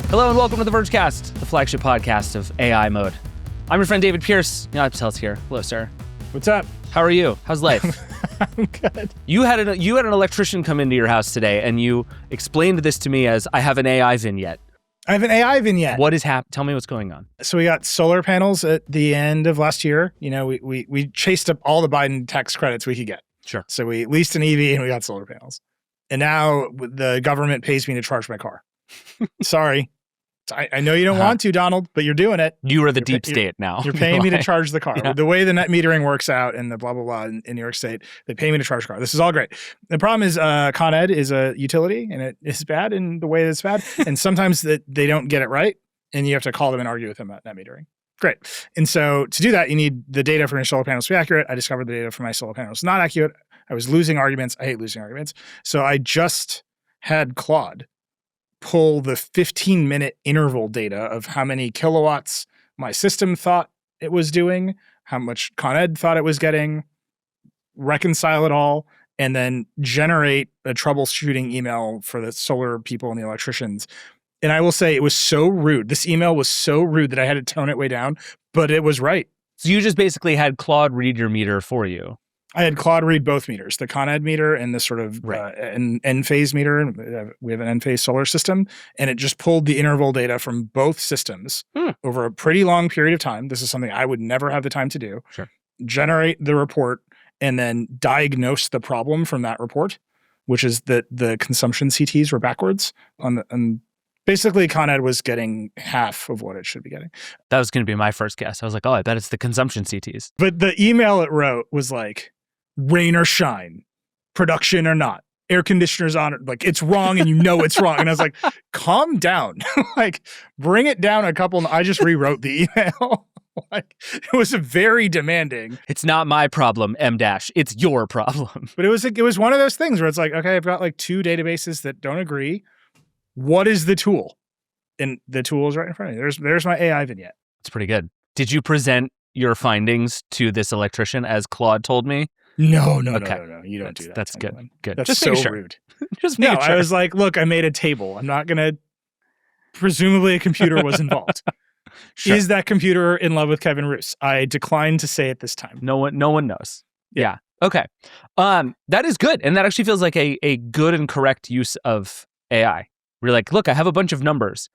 Hello and welcome to the Vergecast, the flagship podcast of AI mode. I'm your friend David Pierce. Tell's here. Hello, sir. What's up? How are you? How's life? I'm good. You had an electrician come into your house today, and you explained this to me as, I have an AI vignette. I have an AI vignette. What is happening? Tell me what's going on. So we got solar panels at the end of last year. You know, we chased up all the Biden tax credits we could get. Sure. So we leased an EV and we got solar panels. And now the government pays me to charge my car. Sorry. I know you don't want to, Donald, but you're doing it. You are the deep state now. You're paying me to charge the car. Yeah. The way the net metering works out and the blah, blah, blah in New York State, they pay me to charge the car. This is all great. The problem is Con Ed is a utility and it is bad in the way that it's bad. And sometimes they don't get it right and you have to call them and argue with them about net metering. Great. And so to do that, you need the data from your solar panels to be accurate. I discovered the data from my solar panels not accurate. I was losing arguments. I hate losing arguments. So I just had Claude pull the 15-minute interval data of how many kilowatts my system thought it was doing, how much Con Ed thought it was getting, reconcile it all, and then generate a troubleshooting email for the solar people and the electricians. And I will say it was so rude. This email was so rude that I had to tone it way down, but it was right. So you just basically had Claude read your meter for you. I had Claude read both meters, the Con Ed meter and the sort of N-phase meter. We have an N-phase solar system, and it just pulled the interval data from both systems over a pretty long period of time. This is something I would never have the time to do. Sure. Generate the report and then diagnose the problem from that report, which is that the consumption CTs were backwards on basically, Con Ed was getting half of what it should be getting. That was going to be my first guess. I was like, I bet it's the consumption CTs. But the email it wrote was like, rain or shine, production or not, air conditioners on, like it's wrong and you know it's wrong. And I was like, calm down, like bring it down a couple. I just rewrote the email. Like it was very demanding. It's not my problem, M-. It's your problem. But it was one of those things where it's like, okay, I've got like two databases that don't agree. What is the tool? And the tool is right in front of you. There's my AI vignette. It's pretty good. Did you present your findings to this electrician as Claude told me? No. You don't do that. That's good. Good. That's just so sure. rude. Just no, sure. I was like, look, I made a table. I'm not going to, presumably a computer was involved. Sure. Is that computer in love with Kevin Roos? I decline to say it this time. No one knows. Yeah. Okay. That is good. And that actually feels like a good and correct use of AI. We're like, look, I have a bunch of numbers.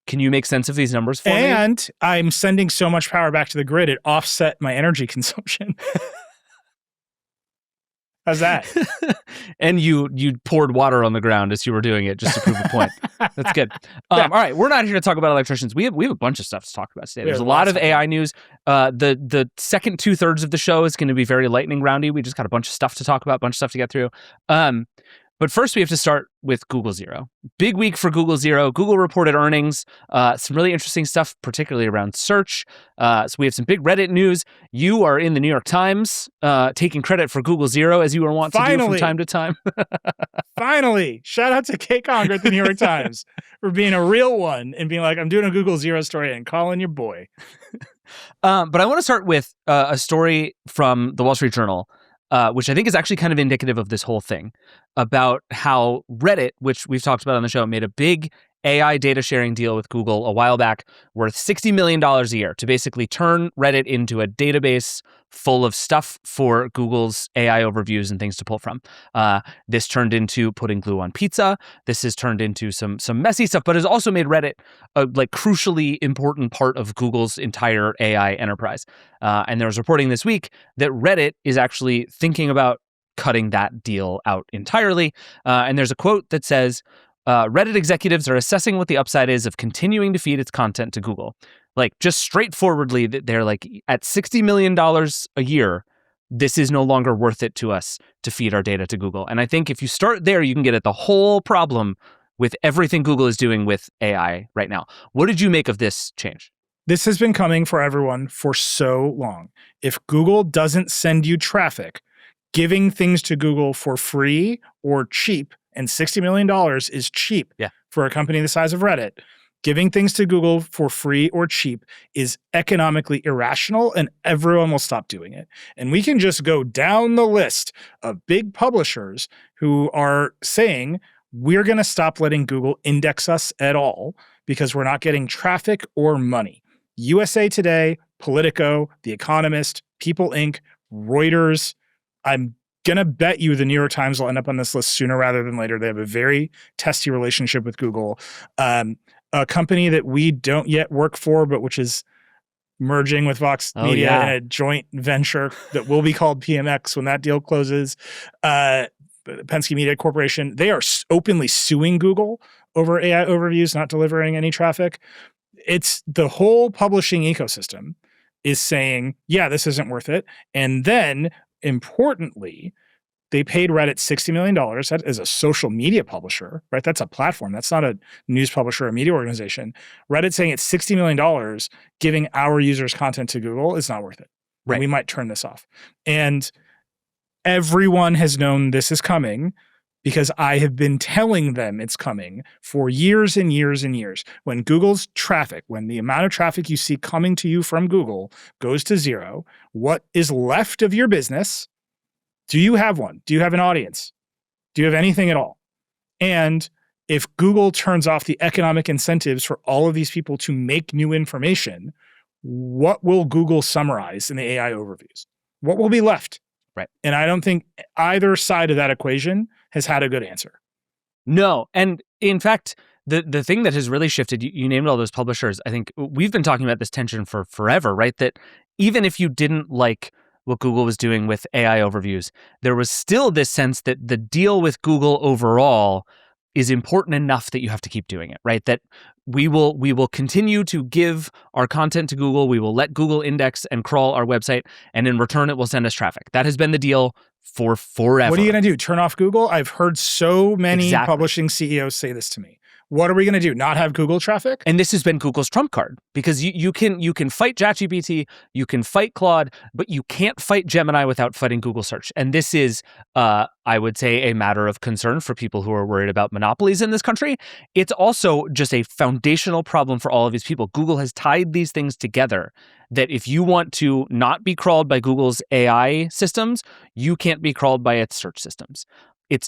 Can you make sense of these numbers for me? And I'm sending so much power back to the grid, it offset my energy consumption. How's that? And you poured water on the ground as you were doing it just to prove a point. That's good. Yeah. All right, we're not here to talk about electricians. We have a bunch of stuff to talk about today. There's a lot of AI news. The second 2/3 of the show is going to be very lightning roundy. We just got a bunch of stuff to talk about, a bunch of stuff to get through. But first, we have to start with Google Zero. Big week for Google Zero. Google reported earnings, some really interesting stuff, particularly around search. So we have some big Reddit news. You are in the New York Times, taking credit for Google Zero, as you are wont to do from time to time. Finally. Shout out to Kay Conger at the New York Times for being a real one and being like, I'm doing a Google Zero story and calling your boy. But I want to start with a story from the Wall Street Journal, which I think is actually kind of indicative of this whole thing, about how Reddit, which we've talked about on the show, made a big AI data sharing deal with Google a while back worth $60 million a year to basically turn Reddit into a database full of stuff for Google's AI overviews and things to pull from. This turned into putting glue on pizza. This has turned into some messy stuff, but has also made Reddit a crucially important part of Google's entire AI enterprise. And there was reporting this week that Reddit is actually thinking about cutting that deal out entirely. And there's a quote that says, Reddit executives are assessing what the upside is of continuing to feed its content to Google. Like, just straightforwardly, they're like, at $60 million a year, this is no longer worth it to us to feed our data to Google. And I think if you start there, you can get at the whole problem with everything Google is doing with AI right now. What did you make of this change? This has been coming for everyone for so long. If Google doesn't send you traffic, giving things to Google for free or cheap, and $60 million is cheap for a company the size of Reddit, giving things to Google for free or cheap is economically irrational, and everyone will stop doing it. And we can just go down the list of big publishers who are saying, we're going to stop letting Google index us at all because we're not getting traffic or money. USA Today, Politico, The Economist, People Inc., Reuters. I'm going to bet you the New York Times will end up on this list sooner rather than later. They have a very testy relationship with Google. A company that we don't yet work for, but which is merging with Vox Media in a joint venture that will be called PMX when that deal closes. Penske Media Corporation, they are openly suing Google over AI overviews not delivering any traffic. It's the whole publishing ecosystem is saying, yeah, this isn't worth it. And then, importantly, they paid Reddit $60 million. That is a social media publisher, right? That's a platform. That's not a news publisher or media organization. Reddit saying it's $60 million giving our users content to Google is not worth it. Right. We might turn this off. And everyone has known this is coming because I have been telling them it's coming for years and years and years. When Google's traffic, when the amount of traffic you see coming to you from Google goes to zero, what is left of your business? Do you have one? Do you have an audience? Do you have anything at all? And if Google turns off the economic incentives for all of these people to make new information, what will Google summarize in the AI overviews? What will be left? Right. And I don't think either side of that equation has had a good answer. No. And in fact, the thing that has really shifted, you named all those publishers. I think we've been talking about this tension for forever, right? That even if you didn't like what Google was doing with AI overviews, there was still this sense that the deal with Google overall is important enough that you have to keep doing it, right? That we will continue to give our content to Google. We will let Google index and crawl our website, and in return, it will send us traffic. That has been the deal for forever. What are you going to do? Turn off Google? I've heard so many publishing CEOs say this to me. What are we going to do? Not have Google traffic? And this has been Google's trump card because you can fight ChatGPT, you can fight Claude, but you can't fight Gemini without fighting Google search. And this is, I would say, a matter of concern for people who are worried about monopolies in this country. It's also just a foundational problem for all of these people. Google has tied these things together that if you want to not be crawled by Google's AI systems, you can't be crawled by its search systems.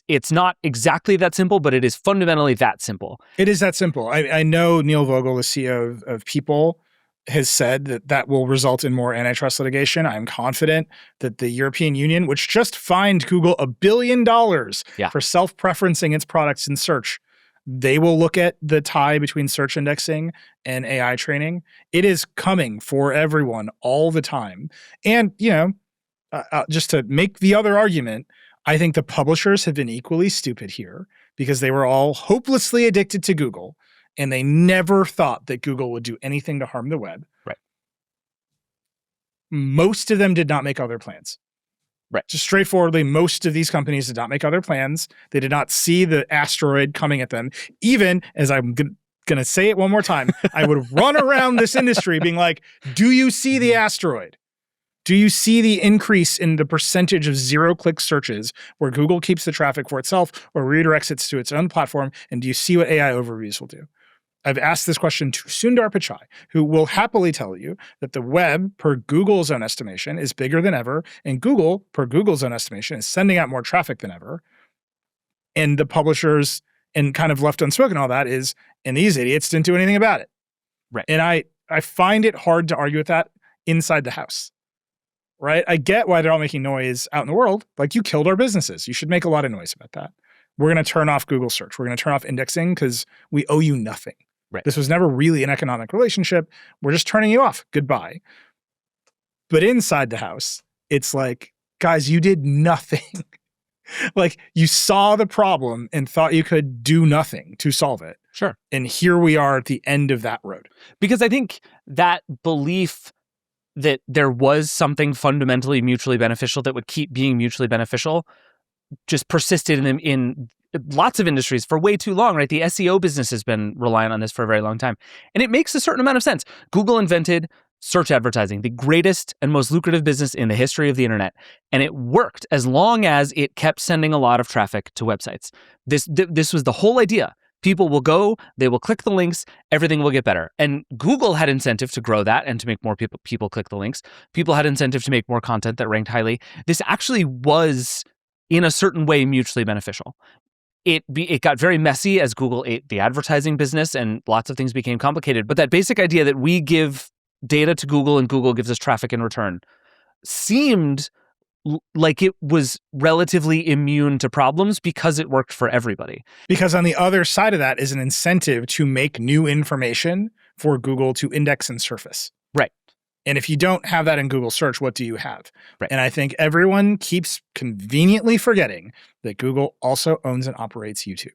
It's not exactly that simple, but it is fundamentally that simple. It is that simple. I know Neil Vogel, the CEO of People, has said that will result in more antitrust litigation. I'm confident that the European Union, which just fined Google $1 billion for self-preferencing its products in search, they will look at the tie between search indexing and AI training. It is coming for everyone all the time. And, just to make the other argument, I think the publishers have been equally stupid here because they were all hopelessly addicted to Google and they never thought that Google would do anything to harm the web. Right. Most of them did not make other plans. Right. Just straightforwardly, most of these companies did not make other plans. They did not see the asteroid coming at them. Even, as I'm going to say it one more time, I would run around this industry being like, do you see the asteroid? Do you see the increase in the percentage of zero-click searches where Google keeps the traffic for itself or redirects it to its own platform? And do you see what AI overviews will do? I've asked this question to Sundar Pichai, who will happily tell you that the web, per Google's own estimation, is bigger than ever, and Google, per Google's own estimation, is sending out more traffic than ever. And the publishers, and kind of left unspoken all that is, and these idiots didn't do anything about it. Right. And I find it hard to argue with that inside the house. Right? I get why they're all making noise out in the world. Like, you killed our businesses. You should make a lot of noise about that. We're going to turn off Google search. We're going to turn off indexing because we owe you nothing. Right. This was never really an economic relationship. We're just turning you off. Goodbye. But inside the house, it's like, guys, you did nothing. Like, you saw the problem and thought you could do nothing to solve it. Sure. And here we are at the end of that road. Because I think that belief that there was something fundamentally mutually beneficial that would keep being mutually beneficial just persisted in lots of industries for way too long, right? The SEO business has been reliant on this for a very long time. And it makes a certain amount of sense. Google invented search advertising, the greatest and most lucrative business in the history of the internet. And it worked as long as it kept sending a lot of traffic to websites. This was the whole idea. People will go, they will click the links, everything will get better. And Google had incentive to grow that and to make more people click the links. People had incentive to make more content that ranked highly. This actually was, in a certain way, mutually beneficial. it got very messy as Google ate the advertising business and lots of things became complicated. But that basic idea that we give data to Google and Google gives us traffic in return seemed like it was relatively immune to problems because it worked for everybody. Because on the other side of that is an incentive to make new information for Google to index and surface. Right. And if you don't have that in Google search, what do you have? Right. And I think everyone keeps conveniently forgetting that Google also owns and operates YouTube.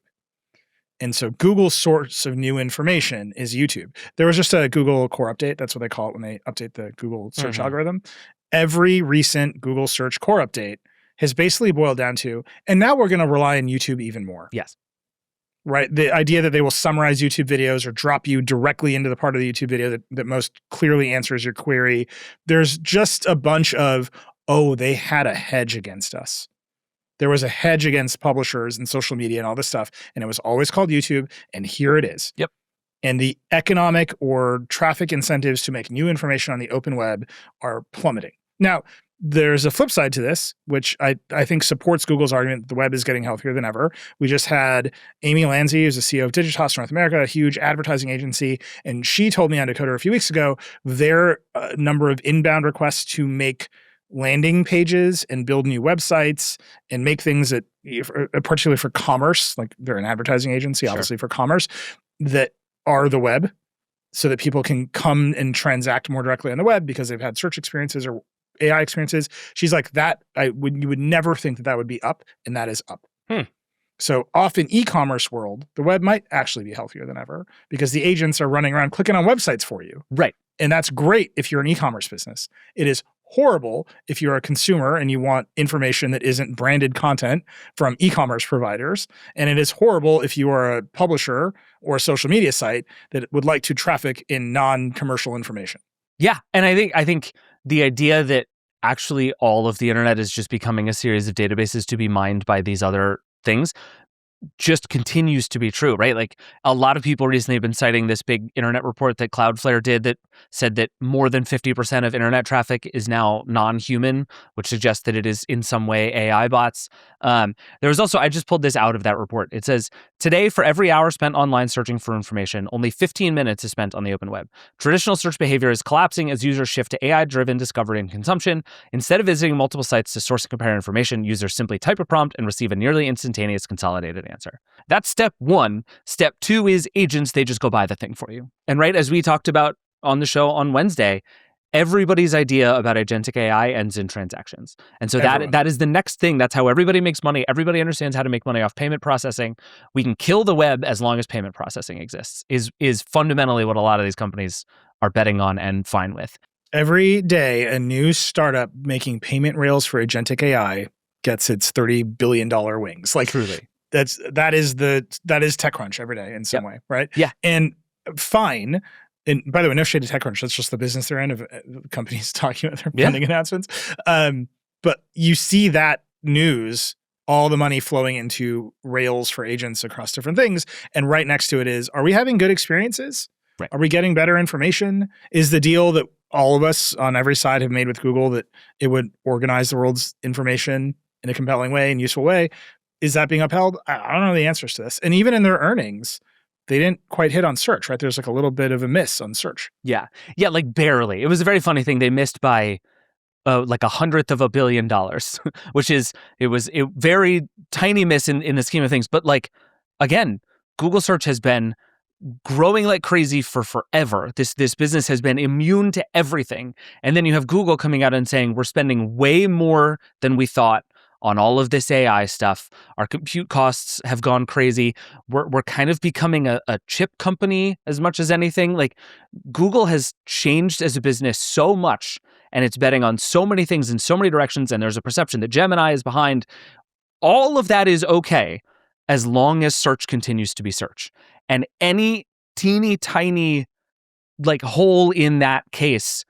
And so Google's source of new information is YouTube. There was just a Google core update. That's what they call it when they update the Google search algorithm. Every recent Google search core update has basically boiled down to, and now we're going to rely on YouTube even more. Yes. Right? The idea that they will summarize YouTube videos or drop you directly into the part of the YouTube video that most clearly answers your query. There's just a bunch of, oh, they had a hedge against us. There was a hedge against publishers and social media and all this stuff, and it was always called YouTube, and here it is. Yep. And the economic or traffic incentives to make new information on the open web are plummeting. Now, there's a flip side to this, which I think supports Google's argument that the web is getting healthier than ever. We just had Amy Lanzi, who's the CEO of Digitas North America, a huge advertising agency, and she told me on Decoder a few weeks ago their number of inbound requests to make landing pages and build new websites and make things that, particularly for commerce, like they're an advertising agency, obviously for commerce, that are the web, so that people can come and transact more directly on the web because they've had search experiences or AI experiences. She's like, you would never think that would be up, and that is up. So off in e-commerce world, the web might actually be healthier than ever because the agents are running around clicking on websites for you. Right. And that's great if you're an e-commerce business. It is horrible if you're a consumer and you want information that isn't branded content from e-commerce providers. And it is horrible if you are a publisher or a social media site that would like to traffic in non-commercial information. Yeah. And I think the idea that actually all of the internet is just becoming a series of databases to be mined by these other things just continues to be true, right? Like a lot of people recently have been citing this big internet report that Cloudflare did that said that more than 50% of internet traffic is now non-human, which suggests that it is in some way AI bots. There was also, I just pulled this out of that report. It says, today, for every hour spent online searching for information, only 15 minutes is spent on the open web. Traditional search behavior is collapsing as users shift to AI-driven discovery and consumption. Instead of visiting multiple sites to source and compare information, users simply type a prompt and receive a nearly instantaneous consolidated answer. That's step one. Step two is agents. They just go buy the thing for you. And right, as we talked about on the show on Wednesday, everybody's idea about agentic AI ends in transactions. And so that is the next thing. That's how everybody makes money. Everybody understands how to make money off payment processing. We can kill the web as long as payment processing exists, is fundamentally what a lot of these companies are betting on and fine with. Every day, a new startup making payment rails for agentic AI gets its $30 billion wings. Like, truly. That is TechCrunch every day in some way, right? Yeah. And fine. And by the way, no shade to TechCrunch. That's just the business they're in of companies talking about their funding announcements. But you see that news, all the money flowing into rails for agents across different things. And right next to it is, are we having good experiences? Right. Are we getting better information? Is the deal that all of us on every side have made with Google that it would organize the world's information in a compelling way and useful way? Is that being upheld? I don't know the answers to this. And even in their earnings, they didn't quite hit on search, right? There's like a little bit of a miss on search. Yeah, like barely. It was a very funny thing. They missed by like $100 billion, which is, it was a very tiny miss in the scheme of things. But like, again, Google search has been growing like crazy for forever. This business has been immune to everything. And then you have Google coming out and saying, we're spending way more than we thought on all of this AI stuff. Our compute costs have gone crazy. We're kind of becoming a chip company as much as anything. Like Google has changed as a business so much, and it's betting on so many things in so many directions, and there's a perception that Gemini is behind. All of that is okay as long as search continues to be search. And any teeny tiny like hole in that case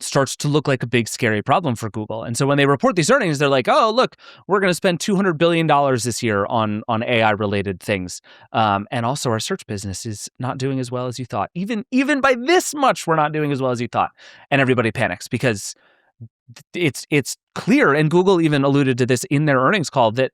starts to look like a big, scary problem for Google. And so when they report these earnings, they're like, oh, look, we're going to spend $200 billion this year on AI-related things. And also our search business is not doing as well as you thought. Even by this much, we're not doing as well as you thought. And everybody panics because it's clear, and Google even alluded to this in their earnings call, that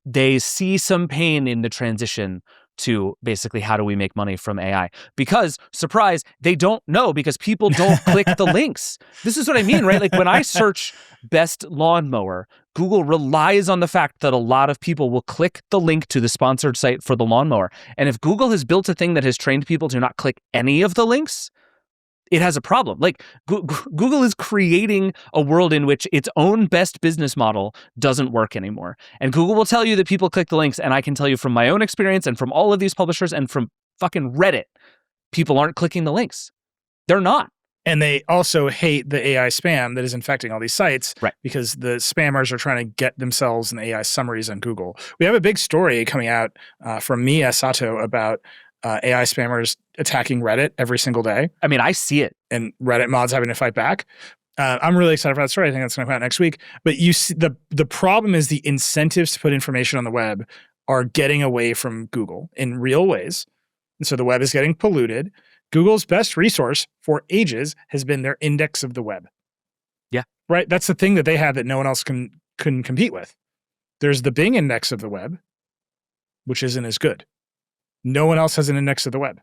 they see some pain in the transition to basically how do we make money from AI? Because, surprise, they don't know, because people don't click the links. This is what I mean, right? Like when I search best lawnmower, Google relies on the fact that a lot of people will click the link to the sponsored site for the lawnmower. And if Google has built a thing that has trained people to not click any of the links, it has a problem. Like Google is creating a world in which its own best business model doesn't work anymore. And Google will tell you that people click the links. And I can tell you from my own experience and from all of these publishers and from fucking Reddit, people aren't clicking the links. They're not. And they also hate the AI spam that is infecting all these sites, right? Because the spammers are trying to get themselves in the AI summaries on Google. We have a big story coming out from Mia Sato about AI spammers attacking Reddit every single day. I mean, I see it. And Reddit mods having to fight back. I'm really excited for that story. I think that's going to come out next week. But you see, the problem is the incentives to put information on the web are getting away from Google in real ways. And so the web is getting polluted. Google's best resource for ages has been their index of the web. Yeah. Right? That's the thing that they have that no one else can compete with. There's the Bing index of the web, which isn't as good. No one else has an index of the web,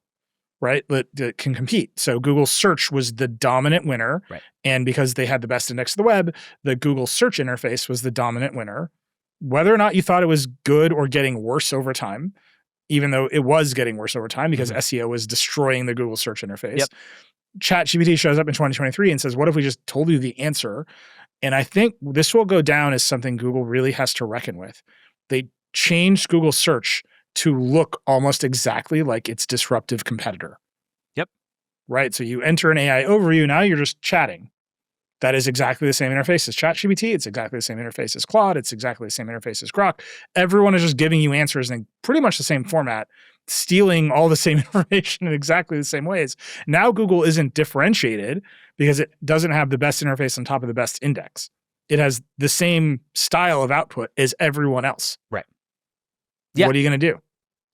right? That can compete. So Google search was the dominant winner. Right. And because they had the best index of the web, the Google search interface was the dominant winner. Whether or not you thought it was good or getting worse over time, even though it was getting worse over time because SEO was destroying the Google search interface. Yep. ChatGPT shows up in 2023 and says, what if we just told you the answer? And I think this will go down as something Google really has to reckon with. They changed Google search to look almost exactly like its disruptive competitor. Yep. Right? So you enter an AI overview, now you're just chatting. That is exactly the same interface as ChatGPT. It's exactly the same interface as Claude. It's exactly the same interface as Grok. Everyone is just giving you answers in pretty much the same format, stealing all the same information in exactly the same ways. Now Google isn't differentiated because it doesn't have the best interface on top of the best index. It has the same style of output as everyone else. Right. Yeah. What are you going to do?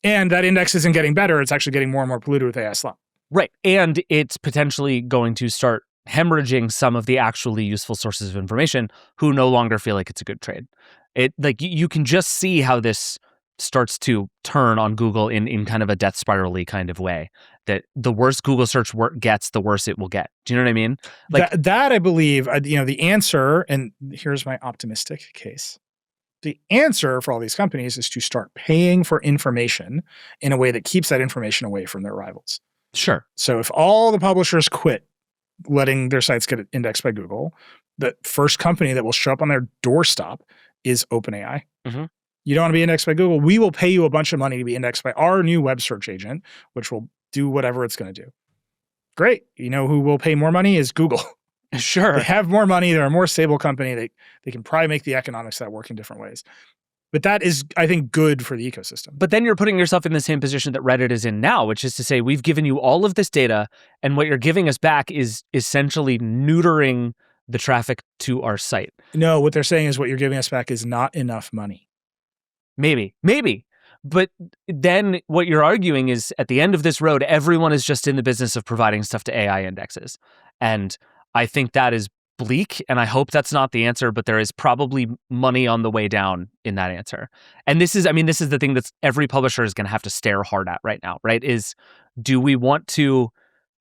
And that index isn't getting better. It's actually getting more and more polluted with AI Slop. Right. And it's potentially going to start hemorrhaging some of the actually useful sources of information who no longer feel like it's a good trade. It like you can just see how this starts to turn on Google in kind of a death spiral-y kind of way, that the worse Google search gets, the worse it will get. Do you know what I mean? Like that I believe, the answer, and here's my optimistic case. The answer for all these companies is to start paying for information in a way that keeps that information away from their rivals. Sure. So if all the publishers quit letting their sites get indexed by Google, the first company that will show up on their doorstop is OpenAI. Mm-hmm. You don't want to be indexed by Google? We will pay you a bunch of money to be indexed by our new web search agent, which will do whatever it's going to do. Great. You know who will pay more money is Google. Sure. They have more money. They're a more stable company. They can probably make the economics that work in different ways. But that is, I think, good for the ecosystem. But then you're putting yourself in the same position that Reddit is in now, which is to say we've given you all of this data, and what you're giving us back is essentially neutering the traffic to our site. No, what they're saying is what you're giving us back is not enough money. Maybe. But then what you're arguing is at the end of this road, everyone is just in the business of providing stuff to AI indexes. And I think that is bleak, and I hope that's not the answer, but there is probably money on the way down in that answer. And this is the thing that every publisher is going to have to stare hard at right now, right? Is do we want to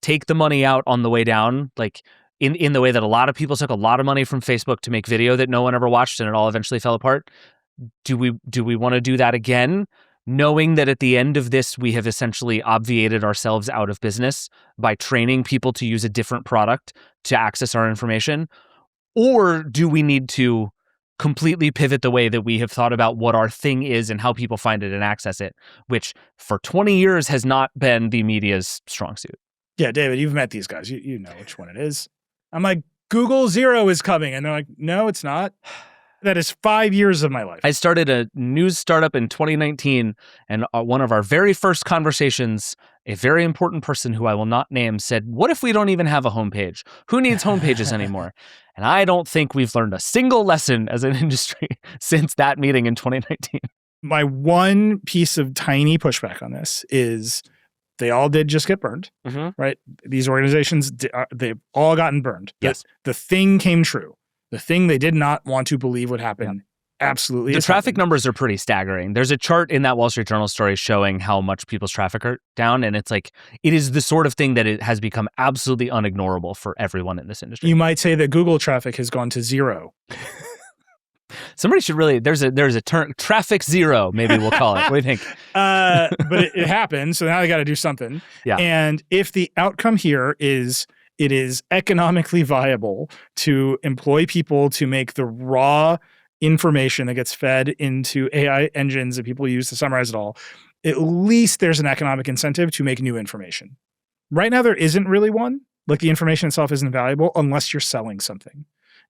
take the money out on the way down, like in the way that a lot of people took a lot of money from Facebook to make video that no one ever watched and it all eventually fell apart? Do we want to do that again, knowing that at the end of this, we have essentially obviated ourselves out of business by training people to use a different product to access our information? Or do we need to completely pivot the way that we have thought about what our thing is and how people find it and access it, which for 20 years has not been the media's strong suit? Yeah, David, you've met these guys. You know which one it is. I'm like, Google Zero is coming. And they're like, no, it's not. That is 5 years of my life. I started a news startup in 2019, and one of our very first conversations, a very important person who I will not name said, what if we don't even have a homepage? Who needs homepages anymore? And I don't think we've learned a single lesson as an industry since that meeting in 2019. My one piece of tiny pushback on this is they all did just get burned, right? These organizations, they've all gotten burned. Yes. The thing came true. The thing they did not want to believe would happen absolutely. The traffic numbers are pretty staggering. There's a chart in that Wall Street Journal story showing how much people's traffic are down, and it's like it is the sort of thing that it has become absolutely unignorable for everyone in this industry. You might say that Google traffic has gone to zero. Somebody should really there's a term, traffic zero, maybe we'll call it. What do you think? But it happened, so now they got to do something. Yeah. And if the outcome here is it is economically viable to employ people to make the raw information that gets fed into AI engines that people use to summarize it all, at least there's an economic incentive to make new information. Right now, there isn't really one. Like, the information itself isn't valuable unless you're selling something.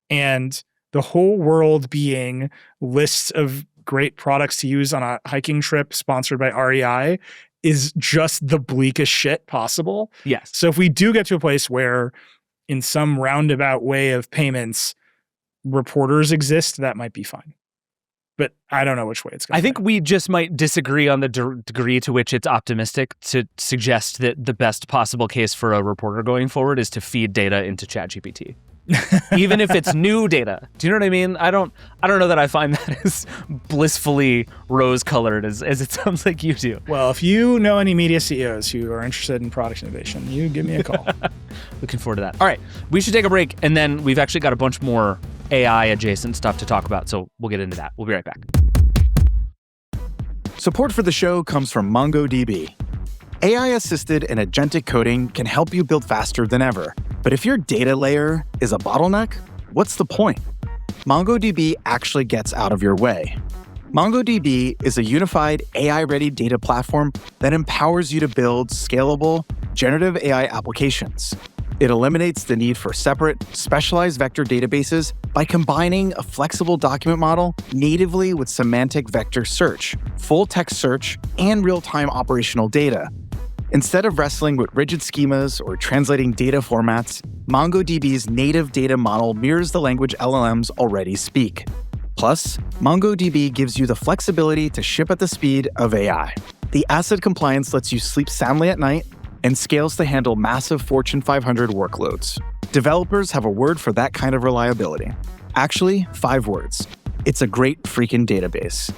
And the whole world being lists of great products to use on a hiking trip sponsored by REI is just the bleakest shit possible. Yes. So if we do get to a place where in some roundabout way of payments, reporters exist, that might be fine. But I don't know which way it's going. I think we just might disagree on the degree to which it's optimistic to suggest that the best possible case for a reporter going forward is to feed data into ChatGPT. Even if it's new data. Do you know what I mean? I don't know that I find that as blissfully rose-colored as it sounds like you do. Well, if you know any media CEOs who are interested in product innovation, you give me a call. Looking forward to that. All right, we should take a break, and then we've actually got a bunch more AI-adjacent stuff to talk about, so we'll get into that. We'll be right back. Support for the show comes from MongoDB. AI-assisted and agentic coding can help you build faster than ever. But if your data layer is a bottleneck, what's the point? MongoDB actually gets out of your way. MongoDB is a unified AI-ready data platform that empowers you to build scalable, generative AI applications. It eliminates the need for separate, specialized vector databases by combining a flexible document model natively with semantic vector search, full-text search, and real-time operational data. Instead of wrestling with rigid schemas or translating data formats, MongoDB's native data model mirrors the language LLMs already speak. Plus, MongoDB gives you the flexibility to ship at the speed of AI. The ACID compliance lets you sleep soundly at night and scales to handle massive Fortune 500 workloads. Developers have a word for that kind of reliability. Actually, 5 words. It's a great freaking database.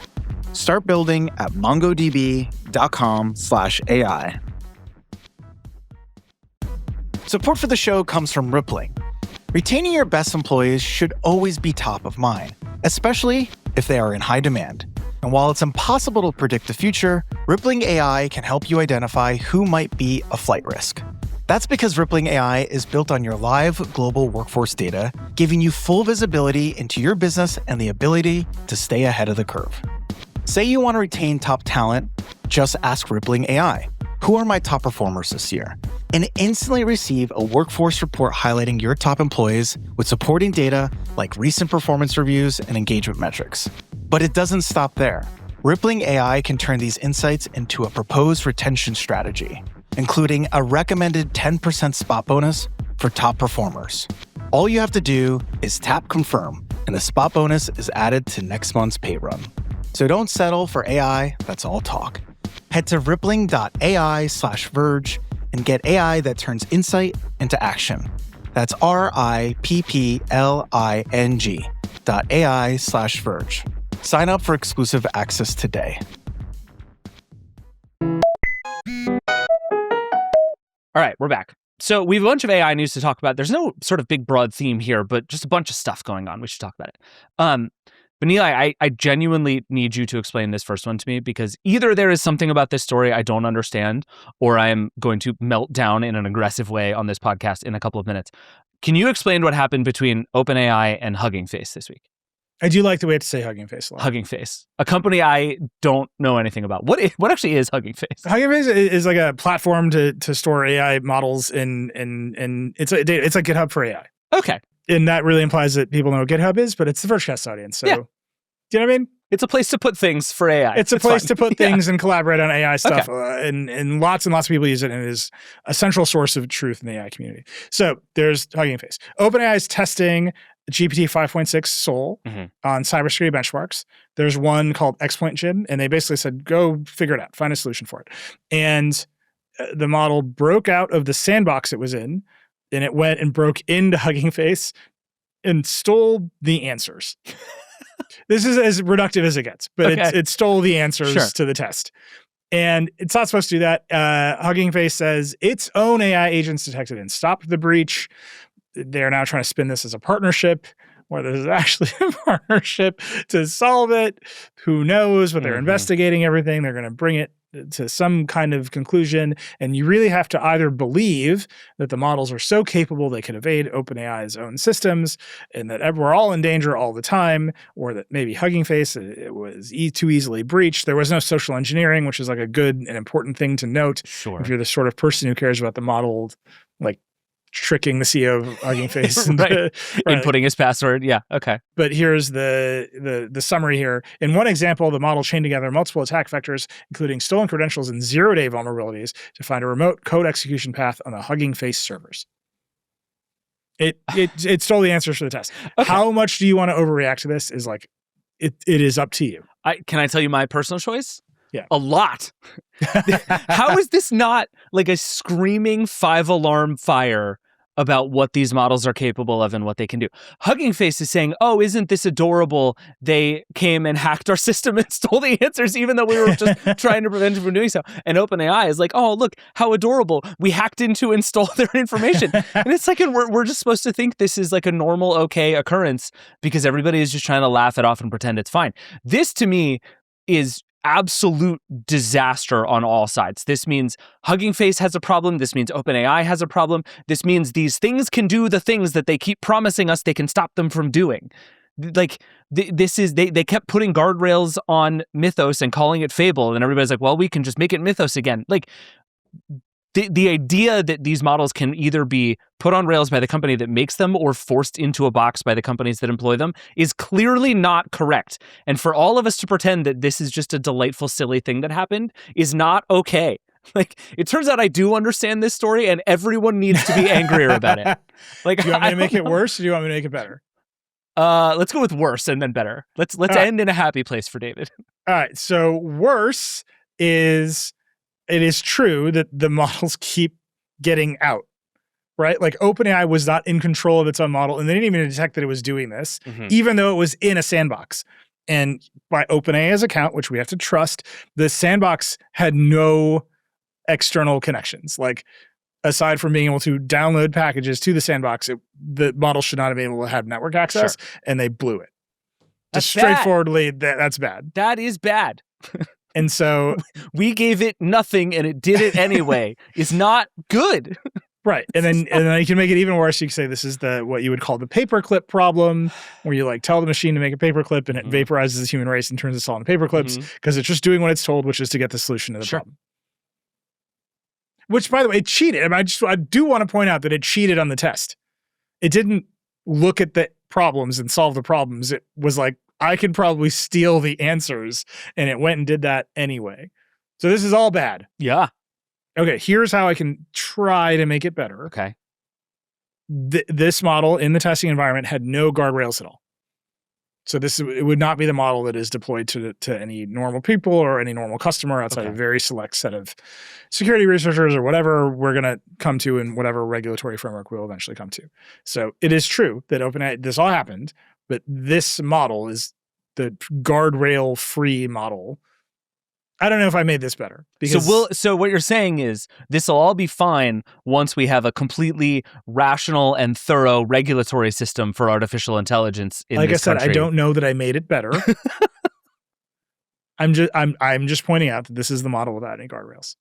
Start building at mongodb.com/AI. Support for the show comes from Rippling. Retaining your best employees should always be top of mind, especially if they are in high demand. And while it's impossible to predict the future, Rippling AI can help you identify who might be a flight risk. That's because Rippling AI is built on your live global workforce data, giving you full visibility into your business and the ability to stay ahead of the curve. Say you want to retain top talent, just ask Rippling AI, who are my top performers this year? And instantly receive a workforce report highlighting your top employees with supporting data like recent performance reviews and engagement metrics. But it doesn't stop there. Rippling AI can turn these insights into a proposed retention strategy, including a recommended 10% spot bonus for top performers. All you have to do is tap confirm, and the spot bonus is added to next month's pay run. So don't settle for AI that's all talk. Head to rippling.ai/Verge and get AI that turns insight into action. That's RIPPLING.ai/Verge. Sign up for exclusive access today. All right, we're back. So we have a bunch of AI news to talk about. There's no sort of big broad theme here, but just a bunch of stuff going on. We should talk about it. But Neil, I genuinely need you to explain this first one to me, because either there is something about this story I don't understand, or I am going to melt down in an aggressive way on this podcast in a couple of minutes. Can you explain what happened between OpenAI and Hugging Face this week? I do like the way to say Hugging Face a lot. Hugging Face, a company I don't know anything about. What actually is Hugging Face? Hugging Face is like a platform to store AI models and it's like GitHub for AI. Okay. And that really implies that people know what GitHub is, but it's the Vergecast audience. So, yeah. Do you know what I mean? It's a place to put things for AI. It's a place fun. to put things and collaborate on AI stuff. Okay. And lots and lots of people use it, and it is a central source of truth in the AI community. So there's Hugging Face. OpenAI is testing GPT 5.6 Sol on cybersecurity benchmarks. There's one called Exploit Gin, and they basically said, go figure it out, find a solution for it. And the model broke out of the sandbox it was in, and it went and broke into Hugging Face and stole the answers. This is as reductive as it gets, but it stole the answers to the test. And it's not supposed to do that. Hugging Face says its own AI agents detected and stopped the breach. They're now trying to spin this as a partnership, where this is actually a partnership to solve it. Who knows? But they're investigating everything. They're going to bring it to some kind of conclusion. And you really have to either believe that the models are so capable they can evade OpenAI's own systems and that we're all in danger all the time, or that maybe Hugging Face, it was too easily breached. There was no social engineering, which is like a good and important thing to note. Sure. If you're the sort of person who cares about the model, like tricking the CEO of Hugging Face inputting his password. Yeah. Okay. But here's the summary here. In one example, the model chained together multiple attack vectors, including stolen credentials and zero-day vulnerabilities, to find a remote code execution path on the Hugging Face servers. It stole the answers for the test. Okay. How much do you want to overreact to this? Is like it is up to you. Can I tell you my personal choice? Yeah. A lot. How is this not like a screaming 5-alarm fire about what these models are capable of and what they can do? Hugging Face is saying, oh, isn't this adorable? They came and hacked our system and stole the answers, even though we were just trying to prevent them from doing so. And OpenAI is like, oh, look, how adorable. We hacked into and stole their information. And it's like, and we're just supposed to think this is like a normal, okay occurrence because everybody is just trying to laugh it off and pretend it's fine. This, to me, is absolute disaster on all sides. This means Hugging Face has a problem. This means OpenAI has a problem. This means these things can do the things that they keep promising us they can stop them from doing. Like, this is, they kept putting guardrails on Mythos and calling it Fable, and everybody's like, well, we can just make it Mythos again. Like, the idea that these models can either be put on rails by the company that makes them or forced into a box by the companies that employ them is clearly not correct. And for all of us to pretend that this is just a delightful, silly thing that happened is not okay. Like, it turns out I do understand this story and everyone needs to be angrier about it. Like, do you want me to make it worse or do you want me to make it better? Let's go with worse and then better. Let's end in a happy place for David. All right. So worse is... it is true that the models keep getting out, right? Like OpenAI was not in control of its own model, and they didn't even detect that it was doing this, even though it was in a sandbox. And by OpenAI's account, which we have to trust, the sandbox had no external connections. Like, aside from being able to download packages to the sandbox, the model should not have been able to have network access, and they blew it. That's just straightforwardly, that's bad. That is bad. And so we gave it nothing and it did it anyway. It's not good. Right. And then you can make it even worse. You can say this is what you would call the paperclip problem, where you like tell the machine to make a paperclip and it vaporizes the human race and turns us all into paperclips because it's just doing what it's told, which is to get the solution to the problem. Which, by the way, it cheated. I mean, I do want to point out that it cheated on the test. It didn't look at the problems and solve the problems. It was like, I can probably steal the answers, and it went and did that anyway. So this is all bad. Yeah. Okay, here's how I can try to make it better. Okay. This model in the testing environment had no guardrails at all. So it would not be the model that is deployed to any normal people or any normal customer outside a very select set of security researchers or whatever we're going to come to in whatever regulatory framework we'll eventually come to. So it is true that OpenAI, this all happened, but this model is the guardrail-free model. I don't know if I made this better. So what you're saying is this will all be fine once we have a completely rational and thorough regulatory system for artificial intelligence in this country. Like I said, I don't know that I made it better. I'm just pointing out that this is the model without any guardrails.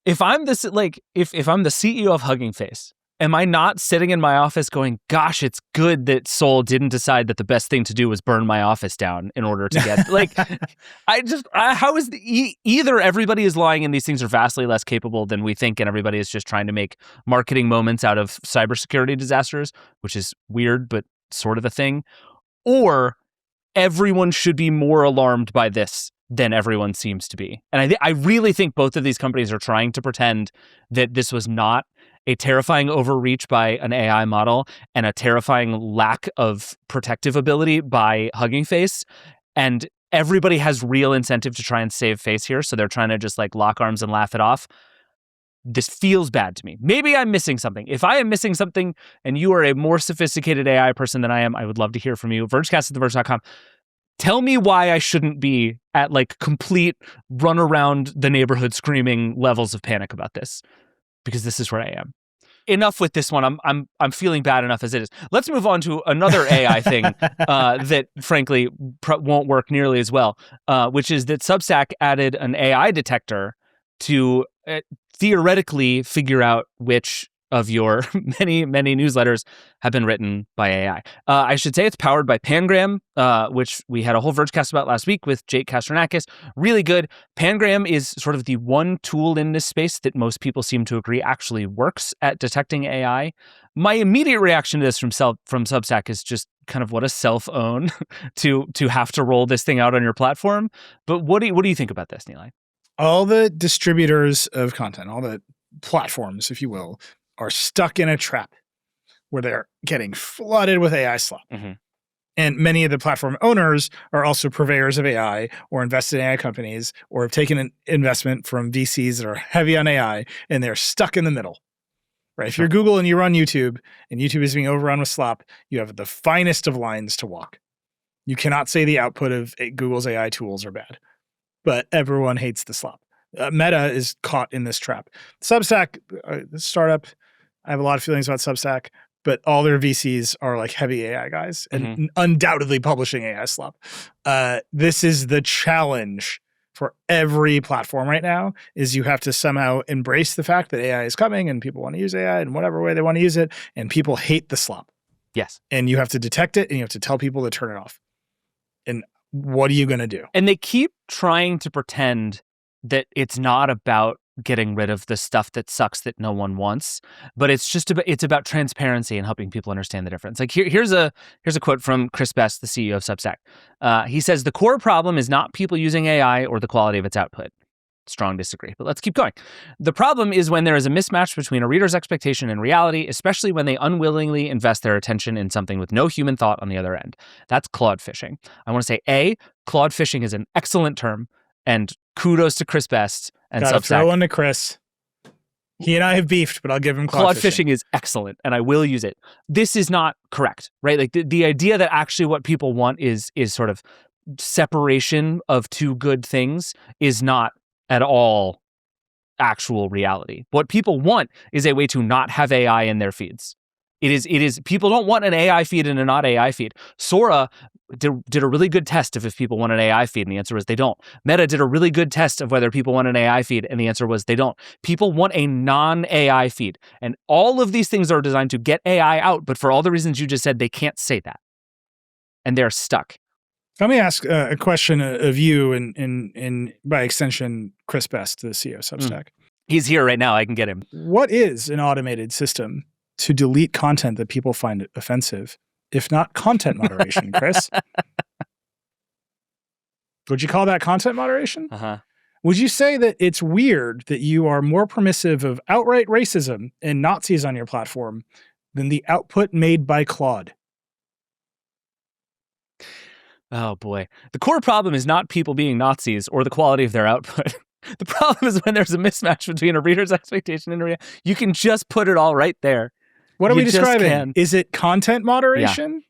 If I'm this if I'm the CEO of Hugging Face, am I not sitting in my office going, gosh, it's good that Sol didn't decide that the best thing to do was burn my office down in order to get, like, how is either everybody is lying and these things are vastly less capable than we think and everybody is just trying to make marketing moments out of cybersecurity disasters, which is weird, but sort of a thing, or everyone should be more alarmed by this than everyone seems to be. And I really think both of these companies are trying to pretend that this was not a terrifying overreach by an AI model and a terrifying lack of protective ability by Hugging Face. And everybody has real incentive to try and save face here. So they're trying to just like lock arms and laugh it off. this feels bad to me. Maybe I'm missing something. If I am missing something and you are a more sophisticated AI person than I am, I would love to hear from you. Vergecast@theverge.com. Tell me why I shouldn't be at like complete run around the neighborhood screaming levels of panic about this, because this is where I am. Enough with this one. I'm feeling bad enough as it is. Let's move on to another AI thing that frankly won't work nearly as well, which is that Substack added an AI detector to theoretically figure out which of your many newsletters have been written by AI. I should say it's powered by Pangram, which we had a whole Vergecast about last week with Jake Kastronakis. Really good. Pangram is sort of the one tool in this space that most people seem to agree actually works at detecting AI. My immediate reaction to this from Substack is just kind of what a self-own to have to roll this thing out on your platform. But what do you think about this, Nilay? All the distributors of content, all the platforms, if you will, are stuck in a trap where they're getting flooded with AI slop. Mm-hmm. And many of the platform owners are also purveyors of AI or invested in AI companies or have taken an investment from VCs that are heavy on AI, and they're stuck in the middle. Right? If you're Google and you run YouTube and YouTube is being overrun with slop, you have the finest of lines to walk. You cannot say the output of Google's AI tools are bad, but everyone hates the slop. Meta is caught in this trap. Substack, the startup, I have a lot of feelings about Substack, but all their VCs are like heavy AI guys and undoubtedly publishing AI slop. This is the challenge for every platform right now, is you have to somehow embrace the fact that AI is coming and people want to use AI in whatever way they want to use it, and people hate the slop. Yes. And you have to detect it and you have to tell people to turn it off. And what are you going to do? And they keep trying to pretend that it's not about getting rid of the stuff that sucks that no one wants, but it's about transparency and helping people understand the difference. Like here's a quote from Chris Best, the CEO of Substack. He says, "The core problem is not people using AI or the quality of its output." Strong disagree, but let's keep going. "The problem is when there is a mismatch between a reader's expectation and reality, especially when they unwillingly invest their attention in something with no human thought on the other end. That's cloud fishing." I want to say, cloud fishing is an excellent term, and kudos to Chris Best and Gotta Substack. throw one to Chris. He and I have beefed, but I'll give him cloud fishing is excellent, and I will use it. This is not correct, right? Like the idea that actually what people want is sort of separation of two good things is not at all actual reality. What people want is a way to not have AI in their feeds. It is people don't want an AI feed and a not AI feed. Sora did a really good test of if people want an AI feed, and the answer was they don't. Meta did a really good test of whether people want an AI feed, and the answer was they don't. People want a non-AI feed. And all of these things are designed to get AI out, but for all the reasons you just said, they can't say that. And they're stuck. Let me ask a question of you and by extension, Chris Best, the CEO of Substack. He's here right now. I can get him. What is an automated system to delete content that people find offensive, if not content moderation, Chris? Would you call that content moderation? Uh-huh. Would you say that it's weird that you are more permissive of outright racism and Nazis on your platform than the output made by Claude? Oh, boy. The core problem is not people being Nazis or the quality of their output. The problem is when there's a mismatch between a reader's expectation and reality. You can just put it all right there. What are we You just describing? can. Is it content moderation?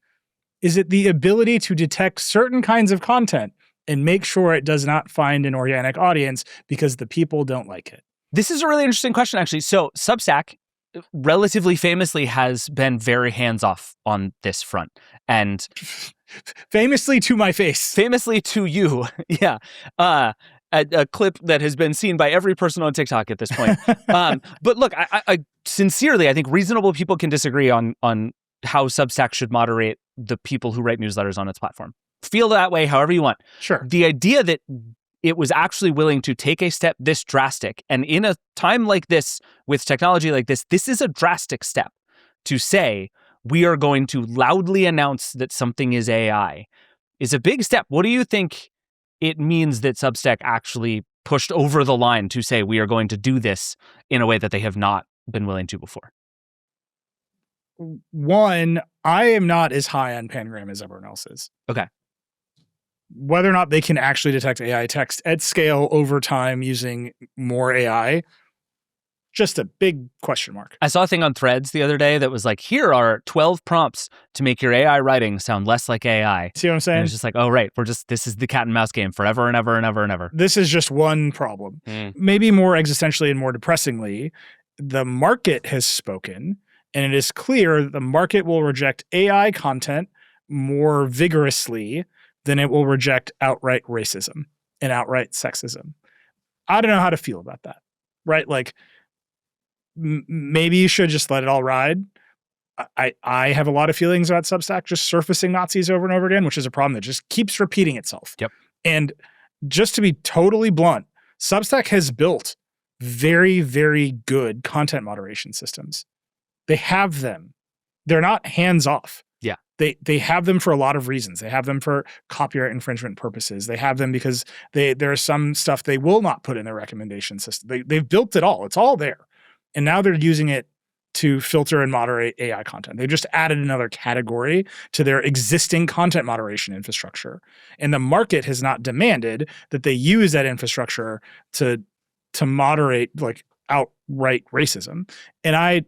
Yeah. Is it the ability to detect certain kinds of content and make sure it does not find an organic audience because the people don't like it? This is a really interesting question, actually. So Substack relatively famously has been very hands-off on this front. And famously to my face. Famously to you. Yeah. A clip that has been seen by every person on TikTok at this point. But look, I sincerely, I think reasonable people can disagree on how Substack should moderate the people who write newsletters on its platform. Feel that way however you want. Sure. The idea that it was actually willing to take a step this drastic, and in a time like this, with technology like this is a drastic step to say, we are going to loudly announce that something is AI, is a big step. What do you think it means that Substack actually pushed over the line to say we are going to do this in a way that they have not been willing to before? One, I am not as high on Pangram as everyone else is. Okay. Whether or not they can actually detect AI text at scale over time using more AI, just a big question mark. I saw a thing on Threads the other day that was like, here are 12 prompts to make your AI writing sound less like AI. See what I'm saying? And it's just like, oh, right. This is the cat and mouse game forever and ever and ever and ever. This is just one problem. Maybe more existentially and more depressingly, the market has spoken, and it is clear the market will reject AI content more vigorously than it will reject outright racism and outright sexism. I don't know how to feel about that, right? Like, maybe you should just let it all ride. I have a lot of feelings about Substack just surfacing Nazis over and over again, which is a problem that just keeps repeating itself. Yep. And just to be totally blunt, Substack has built very, very good content moderation systems. They have them. They're not hands off. Yeah. They have them for a lot of reasons. They have them for copyright infringement purposes. They have them because there is some stuff they will not put in their recommendation system. They've built it all. It's all there. And now they're using it to filter and moderate AI content. They just added another category to their existing content moderation infrastructure. And the market has not demanded that they use that infrastructure to moderate like outright racism. And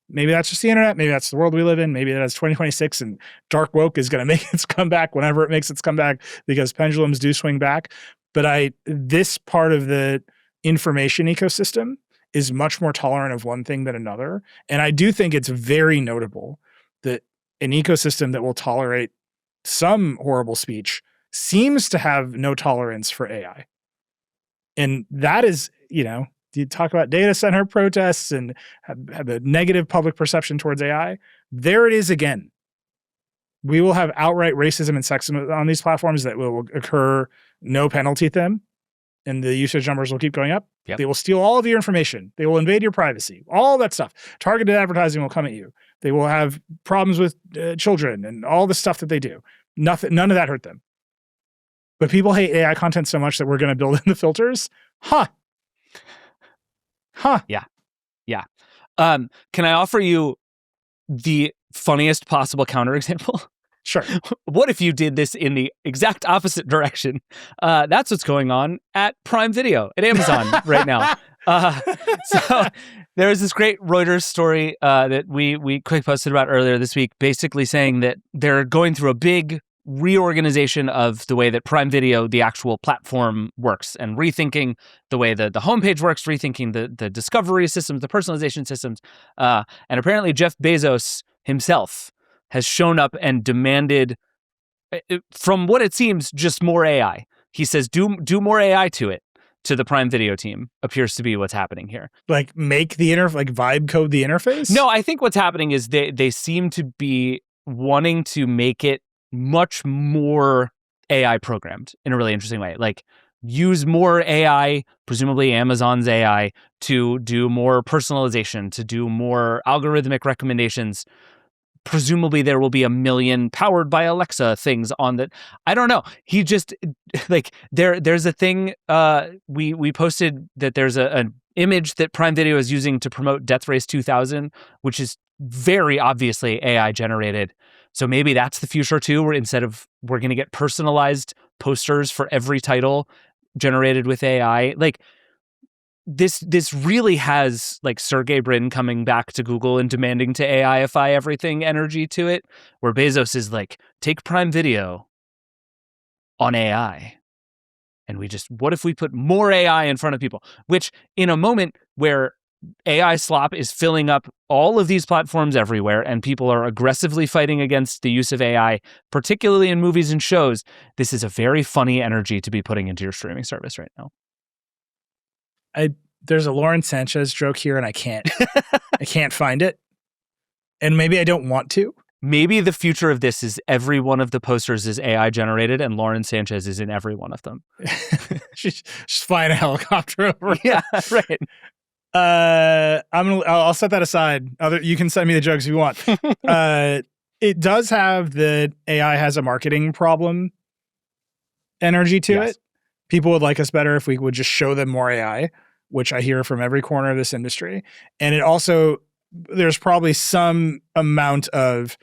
maybe that's just the internet. Maybe that's the world we live in. Maybe that's 2026 and dark woke is going to make its comeback whenever it makes its comeback because pendulums do swing back. But this part of the information ecosystem is much more tolerant of one thing than another. And I do think it's very notable that an ecosystem that will tolerate some horrible speech seems to have no tolerance for AI. And that is, you talk about data center protests and have a negative public perception towards AI. There it is again. We will have outright racism and sexism on these platforms that will occur no penalty to them. And the usage numbers will keep going up. Yep. They will steal all of your information. They will invade your privacy. All that stuff. Targeted advertising will come at you. They will have problems with children and all the stuff that they do. None of that hurt them. But people hate AI content so much that we're going to build in the filters. Huh. Yeah. Can I offer you the funniest possible counterexample? Sure. What if you did this in the exact opposite direction? That's what's going on at Prime Video at Amazon right now. So there's this great Reuters story that we quick posted about earlier this week, basically saying that they're going through a big reorganization of the way that Prime Video, the actual platform, works, and rethinking the way the homepage works, rethinking the discovery systems, the personalization systems. And apparently Jeff Bezos himself has shown up and demanded, from what it seems, just more AI. He says, do more AI to it, to the Prime Video team, appears to be what's happening here. Like make the vibe code the interface? No, I think what's happening is they seem to be wanting to make it much more AI programmed in a really interesting way. Like use more AI, presumably Amazon's AI, to do more personalization, to do more algorithmic recommendations. Presumably there will be 1 million powered by Alexa things on that. I don't know. He just there's a thing we posted that there's an image that Prime Video is using to promote Death Race 2000, which is very obviously AI generated. So maybe that's the future too, where we're going to get personalized posters for every title generated with AI. Like this really has like Sergey Brin coming back to Google and demanding to AIify everything energy to it, where Bezos is like, take Prime Video on AI. And what if we put more AI in front of people? Which in a moment where AI slop is filling up all of these platforms everywhere and people are aggressively fighting against the use of AI, particularly in movies and shows, this is a very funny energy to be putting into your streaming service right now. There's a Lauren Sanchez joke here and I can't find it. And maybe I don't want to. Maybe the future of this is every one of the posters is AI generated and Lauren Sanchez is in every one of them. she's flying a helicopter over. Yeah, right. I'll set that aside. You can send me the jokes if you want. It does have the AI has a marketing problem energy to it. People would like us better if we would just show them more AI, which I hear from every corner of this industry. And it also, there's probably some amount of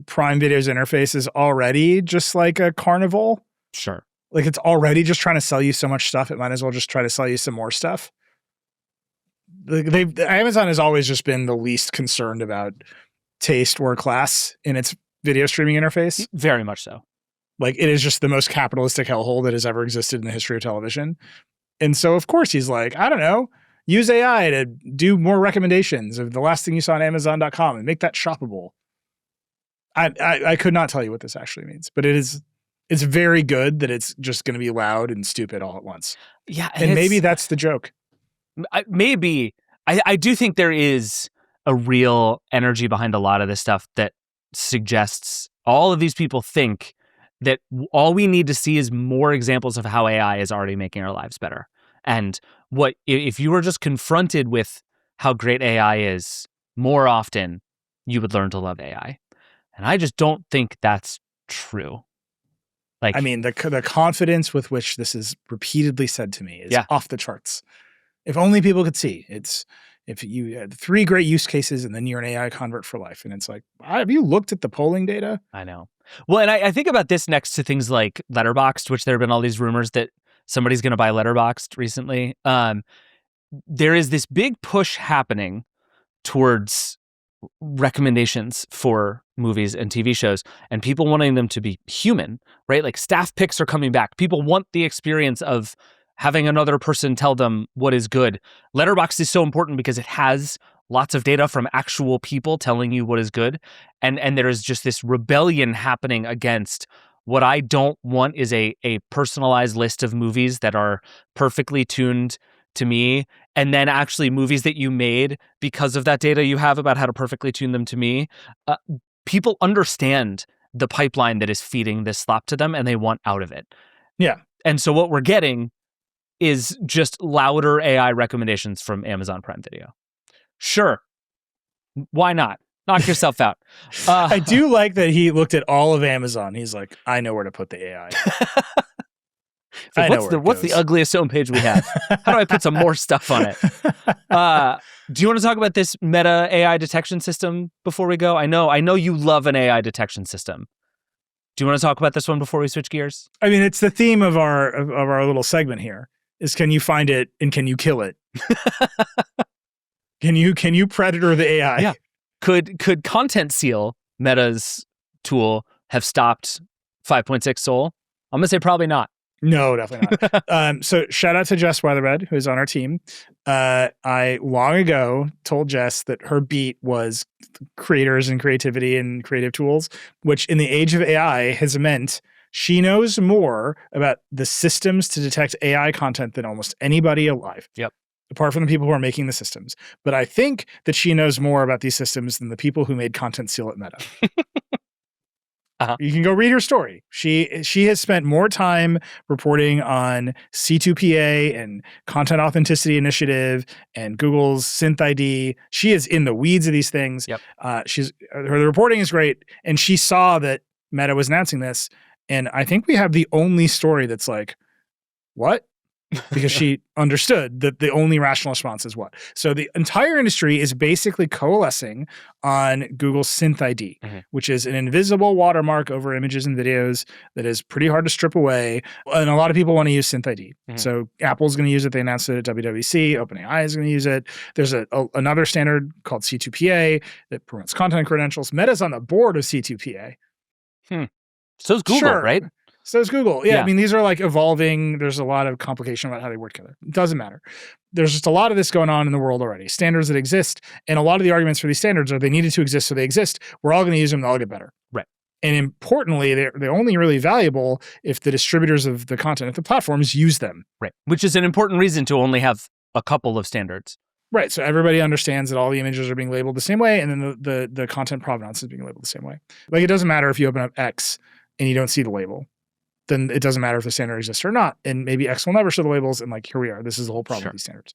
Prime Video's interface is already just like a carnival. Sure. Like it's already just trying to sell you so much stuff. It might as well just try to sell you some more stuff. Amazon has always just been the least concerned about taste or class in its video streaming interface. Very much so. Like, it is just the most capitalistic hellhole that has ever existed in the history of television. And so, of course, he's like, I don't know, use AI to do more recommendations of the last thing you saw on Amazon.com and make that shoppable. I could not tell you what this actually means, but it's very good that it's just going to be loud and stupid all at once. Yeah. And maybe that's the joke. Maybe. I do think there is a real energy behind a lot of this stuff that suggests all of these people think that all we need to see is more examples of how AI is already making our lives better. And what if you were just confronted with how great AI is more often, you would learn to love AI. And I just don't think that's true. Like, I mean, the confidence with which this is repeatedly said to me is off the charts. If only people could see. It's if you had 3 great use cases and then you're an AI convert for life. And it's like, have you looked at the polling data? I know. Well, and I think about this next to things like Letterboxd, which there have been all these rumors that somebody's going to buy Letterboxd recently. There is this big push happening towards recommendations for movies and TV shows and people wanting them to be human, right? Like, staff picks are coming back. People want the experience of having another person tell them what is good. Letterboxd is so important because it has lots of data from actual people telling you what is good. And there is just this rebellion happening against what I don't want is a personalized list of movies that are perfectly tuned to me, and then actually movies that you made because of that data you have about how to perfectly tune them to me. People understand the pipeline that is feeding this slop to them, and they want out of it. Yeah. And so what we're getting is just louder AI recommendations from Amazon Prime Video. Sure. Why not? Knock yourself out. I do like that he looked at all of Amazon. He's like, I know where to put the AI. What's the ugliest homepage we have? How do I put some more stuff on it? Do you want to talk about this Meta AI detection system before we go? I know you love an AI detection system. Do you want to talk about this one before we switch gears? I mean, it's the theme of our little segment here. Is can you find it and can you kill it? Can you predator the AI? Yeah. Could Content Seal, Meta's tool, have stopped 5.6 Soul? I'm gonna say probably not. No, definitely not. So shout out to Jess Weatherbed, who's on our team. I long ago told Jess that her beat was creators and creativity and creative tools, which in the age of AI has meant she knows more about the systems to detect AI content than almost anybody alive. Yep. Apart from the people who are making the systems. But I think that she knows more about these systems than the people who made Content Seal at Meta. You can go read her story. She has spent more time reporting on C2PA and Content Authenticity Initiative and Google's Synth ID. She is in the weeds of these things. Yep. Her reporting is great, and she saw that Meta was announcing this. And I think we have the only story that's like, what? Because she understood that the only rational response is what. So the entire industry is basically coalescing on Google's Synth ID, which is an invisible watermark over images and videos that is pretty hard to strip away. And a lot of people want to use Synth ID. So Apple's going to use it. They announced it at WWDC. OpenAI is going to use it. There's another standard called C2PA that promotes content credentials. Meta's on the board of C2PA. So is Google, right? So is Google. Yeah, I mean, these are like evolving. There's a lot of complication about how they work together. It doesn't matter. There's just a lot of this going on in the world already. Standards that exist. And a lot of the arguments for these standards are they needed to exist, so they exist. We're all going to use them. They'll all get better. Right. And importantly, they're only really valuable if the distributors of the content, if the platforms use them. Right. Which is an important reason to only have a couple of standards. Right. So everybody understands that all the images are being labeled the same way, and then the content provenance is being labeled the same way. Like, it doesn't matter if you open up X and you don't see the label. Then it doesn't matter if the standard exists or not. And maybe X will never show the labels. And like, here we are. This is the whole problem with these standards.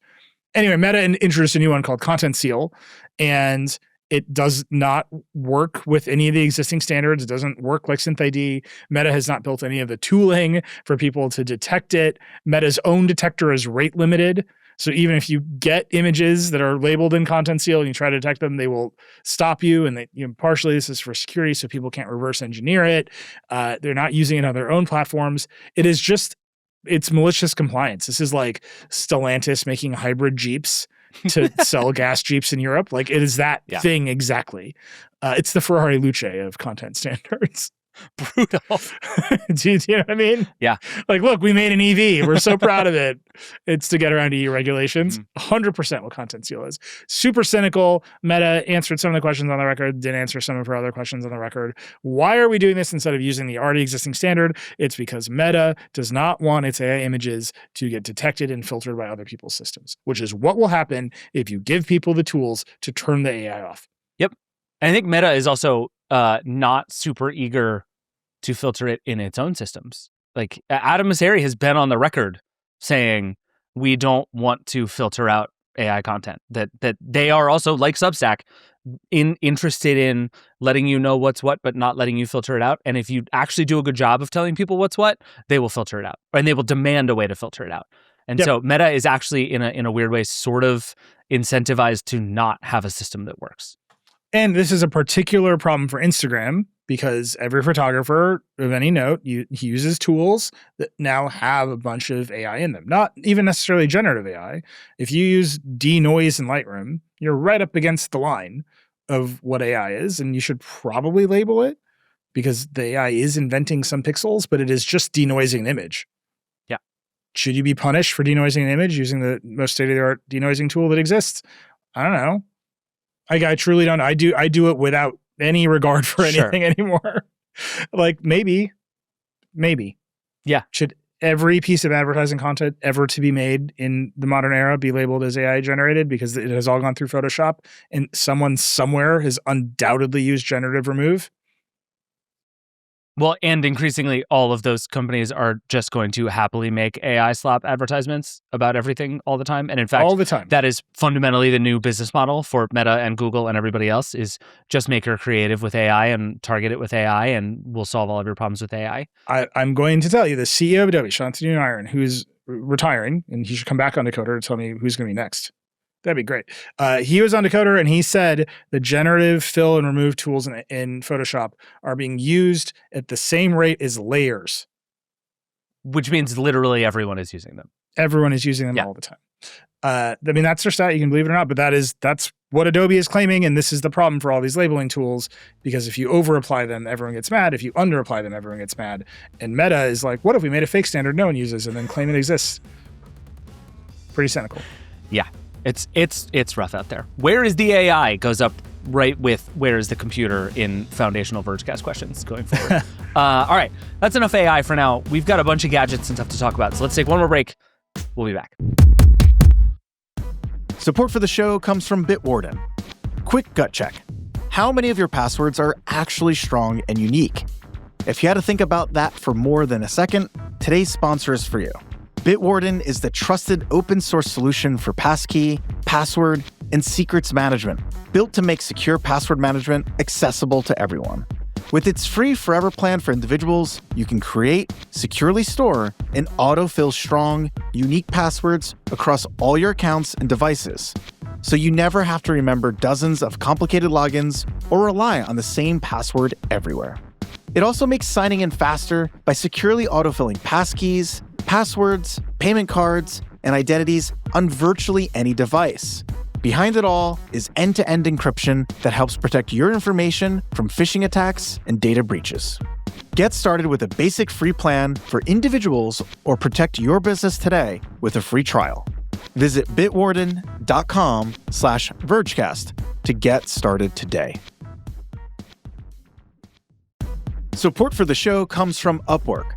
Anyway, Meta introduced a new one called Content Seal. And it does not work with any of the existing standards. It doesn't work like Synth ID. Meta has not built any of the tooling for people to detect it. Meta's own detector is rate limited. So even if you get images that are labeled in Content Seal and you try to detect them, they will stop you. And partially this is for security, so people can't reverse engineer it. They're not using it on their own platforms. It's malicious compliance. This is like Stellantis making hybrid Jeeps to sell gas Jeeps in Europe. Like, it is that thing exactly. It's the Ferrari Luce of content standards. Brutal. Do you know what I mean? Yeah. Like, look, we made an EV. We're so proud of it. It's to get around EU regulations. 100% what Content Seal is. Super cynical. Meta answered some of the questions on the record, didn't answer some of her other questions on the record. Why are we doing this instead of using the already existing standard? It's because Meta does not want its AI images to get detected and filtered by other people's systems, which is what will happen if you give people the tools to turn the AI off. Yep. And I think Meta is also not super eager to filter it in its own systems. Like, Adam Mosseri has been on the record saying we don't want to filter out AI content, that they are also, like Substack, interested in letting you know what's what, but not letting you filter it out. And if you actually do a good job of telling people what's what, they will filter it out, and they will demand a way to filter it out. And so Meta is actually, in a weird way, sort of incentivized to not have a system that works. And this is a particular problem for Instagram, because every photographer of any note, he uses tools that now have a bunch of AI in them. Not even necessarily generative AI. If you use denoise in Lightroom, you're right up against the line of what AI is, and you should probably label it, because the AI is inventing some pixels, but it is just denoising an image. Yeah. Should you be punished for denoising an image using the most state-of-the-art denoising tool that exists? I don't know. I truly don't. I do it without any regard for anything anymore. Like, maybe. Yeah. Should every piece of advertising content ever to be made in the modern era be labeled as AI generated because it has all gone through Photoshop and someone somewhere has undoubtedly used generative remove? Well, and increasingly, all of those companies are just going to happily make AI slop advertisements about everything all the time. And in fact, all the time. That is fundamentally the new business model for Meta and Google and everybody else, is just make your creative with AI and target it with AI, and we'll solve all of your problems with AI. I'm going to tell you, the CEO of Adobe, Shantanu Iron, who's retiring, and he should come back on Decoder to tell me who's going to be next. That'd be great. He was on Decoder, and he said the generative fill and remove tools in Photoshop are being used at the same rate as layers. Which means literally everyone is using them. Everyone is using them all the time. I mean, that's their stat. You can believe it or not, but that's what Adobe is claiming, and this is the problem for all these labeling tools, because if you over-apply them, everyone gets mad. If you under-apply them, everyone gets mad. And Meta is like, what if we made a fake standard no one uses and then claim it exists? Pretty cynical. Yeah. It's rough out there. Where is the AI goes up right with where is the computer in foundational Vergecast questions going forward. All right, that's enough AI for now. We've got a bunch of gadgets and stuff to talk about, so let's take one more break. We'll be back. Support for the show comes from Bitwarden. Quick gut check. How many of your passwords are actually strong and unique? If you had to think about that for more than a second, today's sponsor is for you. Bitwarden is the trusted open source solution for passkey, password, and secrets management, built to make secure password management accessible to everyone. With its free forever plan for individuals, you can create, securely store, and autofill strong, unique passwords across all your accounts and devices, so you never have to remember dozens of complicated logins or rely on the same password everywhere. It also makes signing in faster by securely autofilling passkeys, passwords, payment cards, and identities on virtually any device. Behind it all is end-to-end encryption that helps protect your information from phishing attacks and data breaches. Get started with a basic free plan for individuals or protect your business today with a free trial. Visit bitwarden.com/Vergecast to get started today. Support for the show comes from Upwork.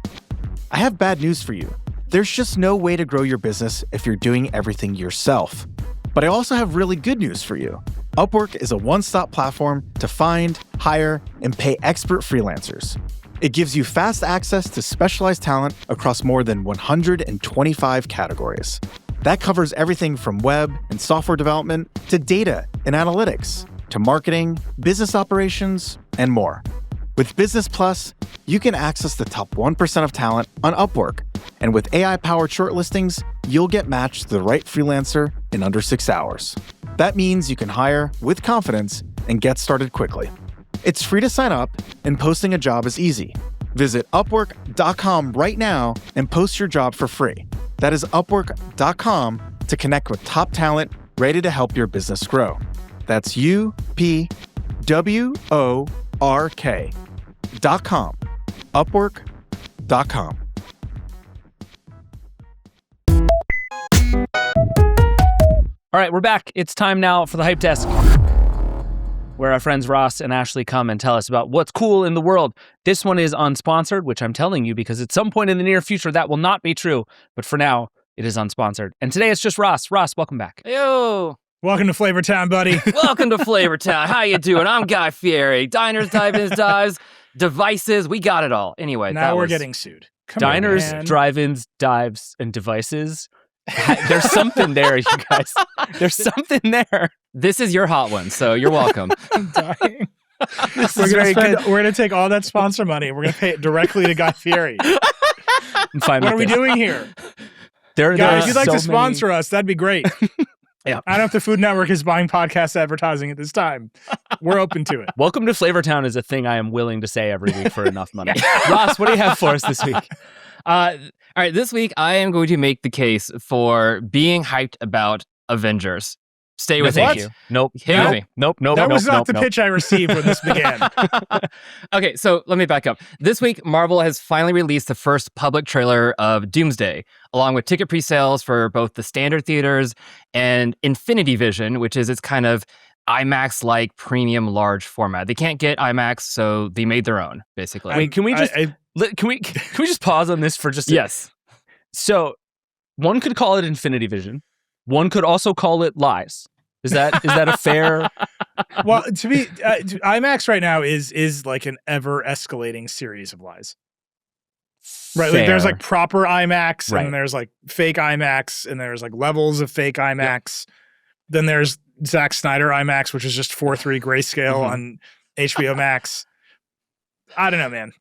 I have bad news for you. There's just no way to grow your business if you're doing everything yourself. But I also have really good news for you. Upwork is a one-stop platform to find, hire, and pay expert freelancers. It gives you fast access to specialized talent across more than 125 categories. That covers everything from web and software development to data and analytics, to marketing, business operations, and more. With Business Plus, you can access the top 1% of talent on Upwork. And with AI-powered shortlistings, you'll get matched to the right freelancer in under 6 hours. That means you can hire with confidence and get started quickly. It's free to sign up, and posting a job is easy. Visit Upwork.com right now and post your job for free. That is Upwork.com to connect with top talent ready to help your business grow. That's UPWORK.com. Upwork.com. All right, we're back. It's time now for the Hype Desk, where our friends Ross and Ashley come and tell us about what's cool in the world. This one is unsponsored, which I'm telling you because at some point in the near future that will not be true. But for now, it is unsponsored. And today it's just Ross. Ross, welcome back. Yo. Welcome to Flavortown, buddy. Welcome to Flavortown. How you doing? I'm Guy Fieri. Diners, drive-ins, dives, devices. We got it all. Anyway, now we're getting sued. Diners, drive-ins, dives, and devices. There's something there, you guys. There's something there. This is your hot one, so you're welcome. I'm dying. We're going to take all that sponsor money. We're going to pay it directly to Guy Fieri. What are we doing here? Guys, if you'd like to sponsor us, that'd be great. Yeah. I don't know if the Food Network is buying podcast advertising at this time. We're open to it. Welcome to Flavortown is a thing I am willing to say every week for enough money. Ross, what do you have for us this week? All right, this week I am going to make the case for being hyped about Avengers. Stay with Thank me. you. Nope. Hear me. Nope. That was not the pitch I received when this began. Okay, so let me back up. This week, Marvel has finally released the first public trailer of Doomsday, along with ticket pre-sales for both the standard theaters and Infinity Vision, which is its kind of IMAX-like premium large format. They can't get IMAX, so they made their own, basically. Wait, can we just can we just pause on this for just yes. So, one could call it Infinity Vision. One could also call it lies. Is that a fair? Well, to me, IMAX right now is like an ever escalating series of lies. Right, like there's like proper IMAX, right. And there's like fake IMAX, and there's like levels of fake IMAX. Yep. Then there's Zack Snyder IMAX, which is just 4:3 grayscale on HBO Max. I don't know, man.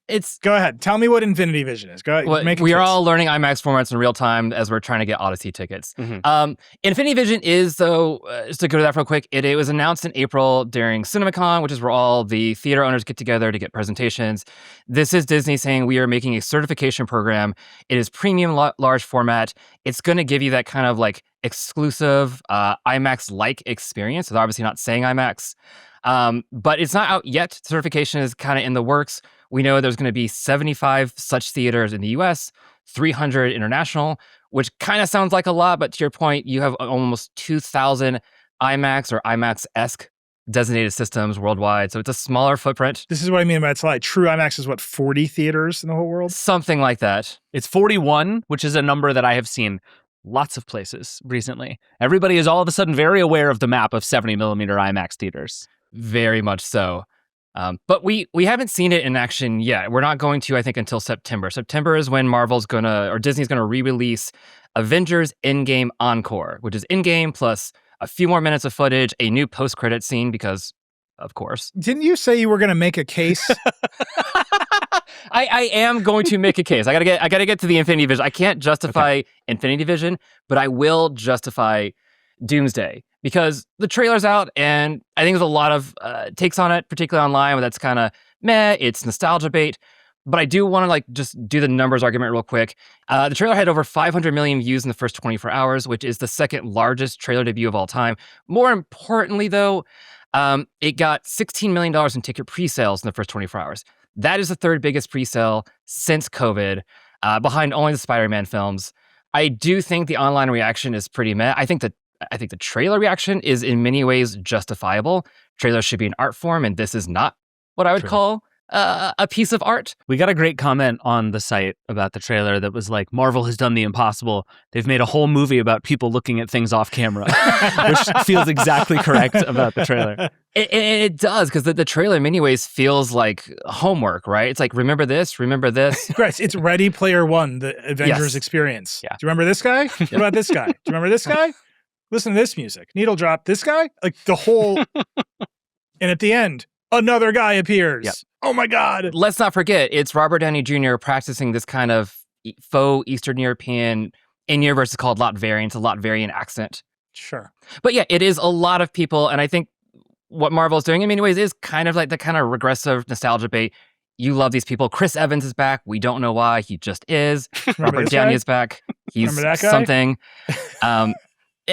Go ahead. Tell me what Infinity Vision is. Go ahead. We are all learning IMAX formats in real time as we're trying to get Odyssey tickets. Mm-hmm. Infinity Vision is, though, just to go to that real quick, it was announced in April during CinemaCon, which is where all the theater owners get together to get presentations. This is Disney saying we are making a certification program. It is premium large format. It's going to give you that kind of like exclusive IMAX-like experience. They're obviously not saying IMAX. But it's not out yet. Certification is kind of in the works. We know there's going to be 75 such theaters in the US, 300 international, which kind of sounds like a lot, but to your point, you have almost 2,000 IMAX or IMAX-esque designated systems worldwide. So it's a smaller footprint. This is what I mean by it's like true IMAX is what, 40 theaters in the whole world? Something like that. It's 41, which is a number that I have seen lots of places recently. Everybody is all of a sudden very aware of the map of 70 millimeter IMAX theaters. Very much so. But we haven't seen it in action yet. We're not going to, I think, until September. September is when Disney's gonna re-release Avengers Endgame Encore, which is in-game plus a few more minutes of footage, a new post-credit scene, because, of course. Didn't you say you were gonna make a case? I am going to make a case. I gotta get to the Infinity Vision. I can't justify Infinity Vision, but I will justify Doomsday. Because the trailer's out, and I think there's a lot of takes on it, particularly online, where that's kind of meh, it's nostalgia bait. But I do want to just do the numbers argument real quick. The trailer had over 500 million views in the first 24 hours, which is the second largest trailer debut of all time. More importantly, though, it got $16 million in ticket pre-sales in the first 24 hours. That is the third biggest pre-sale since COVID, behind only the Spider-Man films. I do think the online reaction is pretty meh. I think the trailer reaction is in many ways justifiable. Trailers should be an art form, and this is not what I would call a piece of art. We got a great comment on the site about the trailer that was like, Marvel has done the impossible. They've made a whole movie about people looking at things off camera, which feels exactly correct about the trailer. It does, because the trailer in many ways feels like homework, right? It's like, remember this? Right, it's Ready Player One, the Avengers experience. Yeah. Do you remember this guy? What about this guy? Do you remember this guy? Listen to this music. Needle drop. This guy? Like the whole... And at the end, another guy appears. Yep. Oh my God. Let's not forget, it's Robert Downey Jr. practicing this kind of faux Eastern European in-universe called Latvian. It's a Latvian accent. Sure. But yeah, it is a lot of people. And I think what Marvel's doing in many ways is kind of like the kind of regressive nostalgia bait. You love these people. Chris Evans is back. We don't know why. He just is. Robert Downey is back. He's something.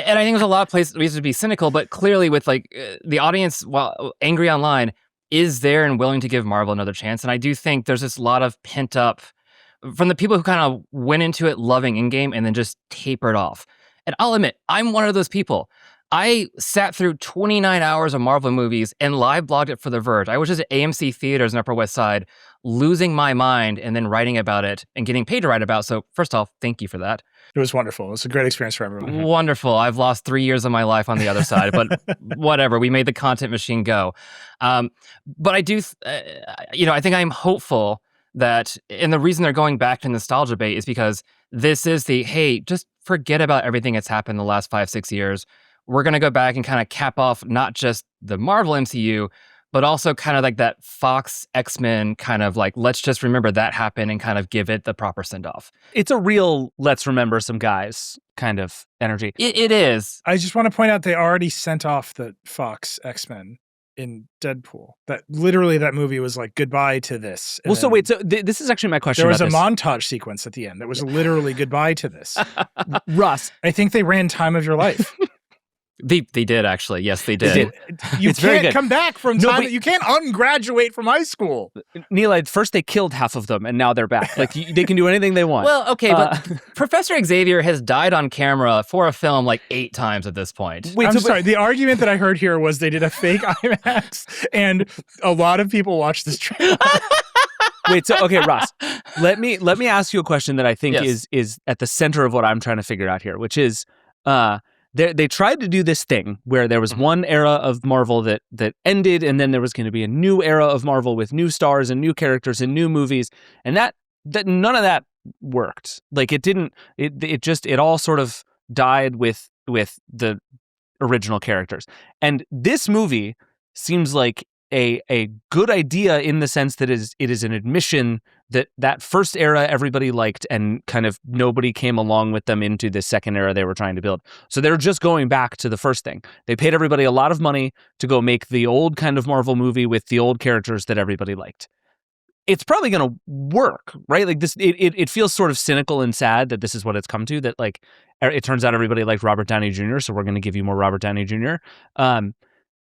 And I think there's a lot of reasons to be cynical, but clearly with like the audience, while angry online, is there and willing to give Marvel another chance. And I do think there's this lot of pent up from the people who kind of went into it loving Endgame and then just tapered off. And I'll admit, I'm one of those people. I sat through 29 hours of Marvel movies and live blogged it for The Verge. I was just at AMC theaters in Upper West Side, losing my mind and then writing about it and getting paid to write about. So first off, thank you for that. It was wonderful. It was a great experience for everyone. Wonderful. I've lost 3 years of my life on the other side, but whatever. We made the content machine go. But I do, I think I'm hopeful that, and the reason they're going back to nostalgia bait is because this is hey, just forget about everything that's happened in the last 5-6 years. We're going to go back and kind of cap off not just the Marvel MCU, but also kind of like that Fox X-Men kind of like, let's just remember that happened and kind of give it the proper send-off. It's a real let's remember some guys kind of energy. It is. I just want to point out they already sent off the Fox X-Men in Deadpool. That literally that movie was like goodbye to this. Well, so wait, so this is actually my question. There was about a this. montage sequence at the end that was literally goodbye to this. Russ, I think they ran Time of Your Life. They did actually. Yes, they did. You It's very can't good. come back from No, time. but- You can't ungraduate from high school. Neil, at first they killed half of them, and now they're back. Like they can do anything they want. Well, okay, but Professor Xavier has died on camera for a film like 8 times at this point. wait, I'm so sorry. The argument that I heard here was they did a fake IMAX, and a lot of people watched this trailer. wait, so okay, Ross, let me ask you a question that I think Yes. is at the center of what I'm trying to figure out here, which is they tried to do this thing where there was one era of Marvel that ended, and then there was going to be a new era of Marvel with new stars and new characters and new movies, and that none of that worked. Like it didn't. It all sort of died with the original characters. And this movie seems like a good idea in the sense that it is an admission that first era everybody liked and kind of nobody came along with them into the second era they were trying to build. So they're just going back to the first thing. They paid everybody a lot of money to go make the old kind of Marvel movie with the old characters that everybody liked. It's probably going to work, right? Like this, it feels sort of cynical and sad that this is what it's come to, that like it turns out everybody liked Robert Downey Jr., so we're going to give you more Robert Downey Jr.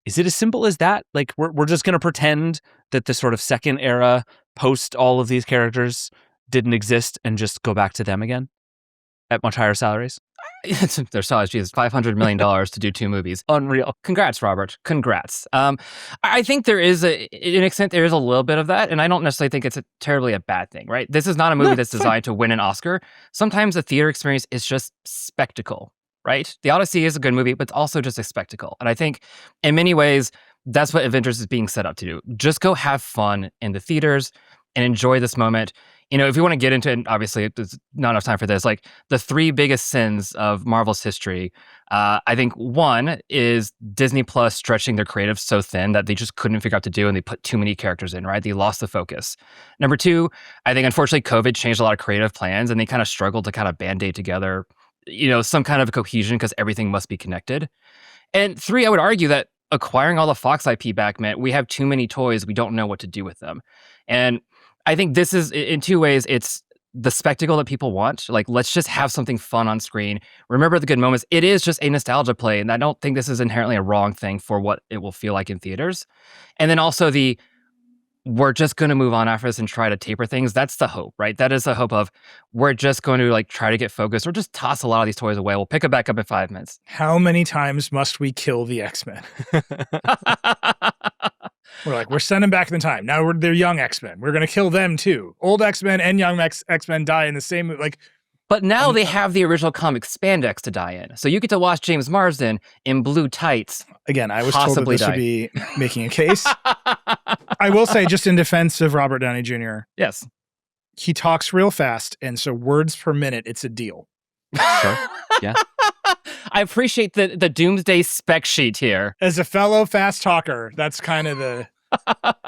Is it as simple as that? Like we're just going to pretend that the sort of second era post all of these characters didn't exist and just go back to them again at much higher salaries? Their salaries, Jesus, $500 million to do 2 movies. Unreal. Congrats, Robert. Congrats. I think there is in an extent, there is a little bit of that, and I don't necessarily think it's terribly a bad thing, right? This is not a movie that's designed to win an Oscar. Sometimes the theater experience is just spectacle, right? The Odyssey is a good movie, but it's also just a spectacle. And I think in many ways, that's what Avengers is being set up to do. Just go have fun in the theaters and enjoy this moment. You know, if you want to get into it, and obviously there's not enough time for this, like the 3 biggest sins of Marvel's history, I think one is Disney Plus stretching their creative so thin that they just couldn't figure out what to do and they put too many characters in, right? They lost the focus. Number 2, I think unfortunately COVID changed a lot of creative plans and they kind of struggled to kind of band-aid together, some kind of cohesion because everything must be connected. And 3, I would argue that acquiring all the Fox IP back meant we have too many toys, we don't know what to do with them. And I think this is, in 2 ways, it's the spectacle that people want. Like, let's just have something fun on screen. Remember the good moments. It is just a nostalgia play, and I don't think this is inherently a wrong thing for what it will feel like in theaters. And then also we're just going to move on after this and try to taper things. That's the hope, right? That is the hope of we're just going to like try to get focused or just toss a lot of these toys away. We'll pick it back up in 5 minutes. How many times must we kill the X-Men? We're like, we're sending back in time. Now they're young X-Men. We're going to kill them too. Old X-Men and young X-Men die in the same, like. But now they have the original comic spandex to die in. So you get to watch James Marsden in blue tights. Again, I was told that possibly this would die. be making a case. I will say, just in defense of Robert Downey Jr., Yes. he talks real fast, and so words per minute, it's a deal. Sure. Yeah. I appreciate the Doomsday spec sheet here. As a fellow fast talker, that's kind of the...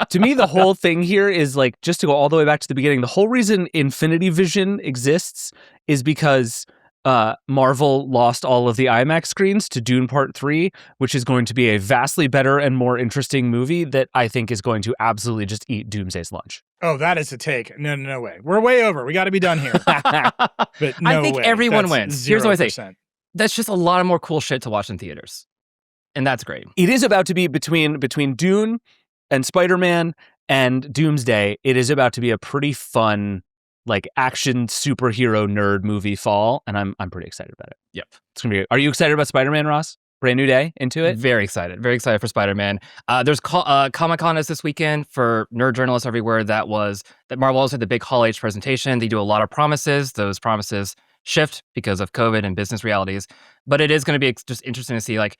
To me, the whole thing here is like, just to go all the way back to the beginning, the whole reason Infinity Vision exists is because Marvel lost all of the IMAX screens to Dune Part 3, which is going to be a vastly better and more interesting movie that I think is going to absolutely just eat Doomsday's lunch. Oh, that is a take. No way. We're way over. We got to be done here. But no I think way. everyone That's wins. Here's what I say. 0%. that's just a lot of more cool shit to watch in theaters. And that's great. It is about to be between Dune and Spider-Man and Doomsday. It is about to be a pretty fun, like, action superhero nerd movie fall, and I'm pretty excited about it. Yep. It's gonna be. Are you excited about Spider-Man, Ross? Brand new day into it. Very excited for Spider-Man. There's Comic-Con is this weekend for nerd journalists everywhere. That Marvel also had the big Hall H presentation. They do a lot of promises. Those promises shift because of COVID and business realities. But it is going to be just interesting to see like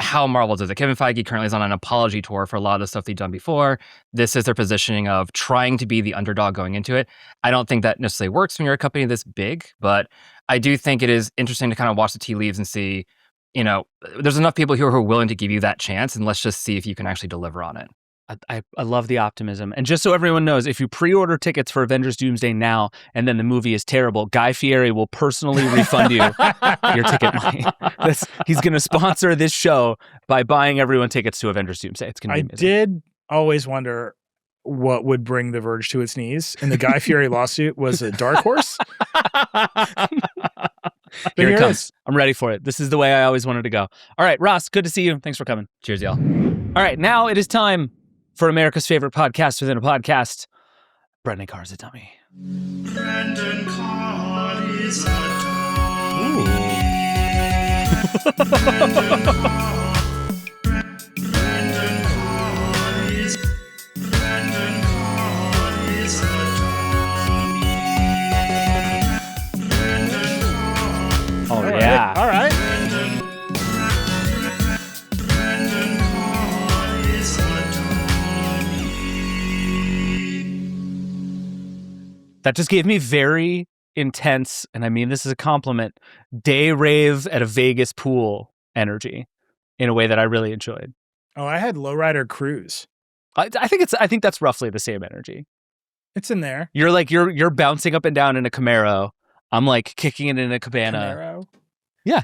how Marvel does it. Kevin Feige currently is on an apology tour for a lot of the stuff they've done before. This is their positioning of trying to be the underdog going into it. I don't think that necessarily works when you're a company this big, but I do think it is interesting to kind of watch the tea leaves and see, you know, there's enough people here who are willing to give you that chance, and let's just see if you can actually deliver on it. I love the optimism. And just so everyone knows, if you pre-order tickets for Avengers Doomsday now and then the movie is terrible, Guy Fieri will personally refund you your ticket money. He's going to sponsor this show by buying everyone tickets to Avengers Doomsday. It's going to be amazing. I did always wonder what would bring The Verge to its knees, and the Guy Fieri lawsuit was a dark horse. Here it comes. I'm ready for it. This is the way I always wanted to go. All right, Ross, good to see you. Thanks for coming. Cheers, y'all. All right, now it is time for America's favorite podcast within a podcast. Brendan Carr's a dummy. Brendan Carr is a dummy. Brendan Carr. Brendan Carr is a dummy. Brendan Carr. Oh, yeah. All right. Brendan Carr is a dummy. That just gave me very intense, and I mean this is a compliment, day rave at a Vegas pool energy in a way that I really enjoyed. Oh, I had Lowrider Cruise. I think that's roughly the same energy. It's in there. You're like you're bouncing up and down in a Camaro. I'm like kicking it in a cabana. Camaro. Yeah.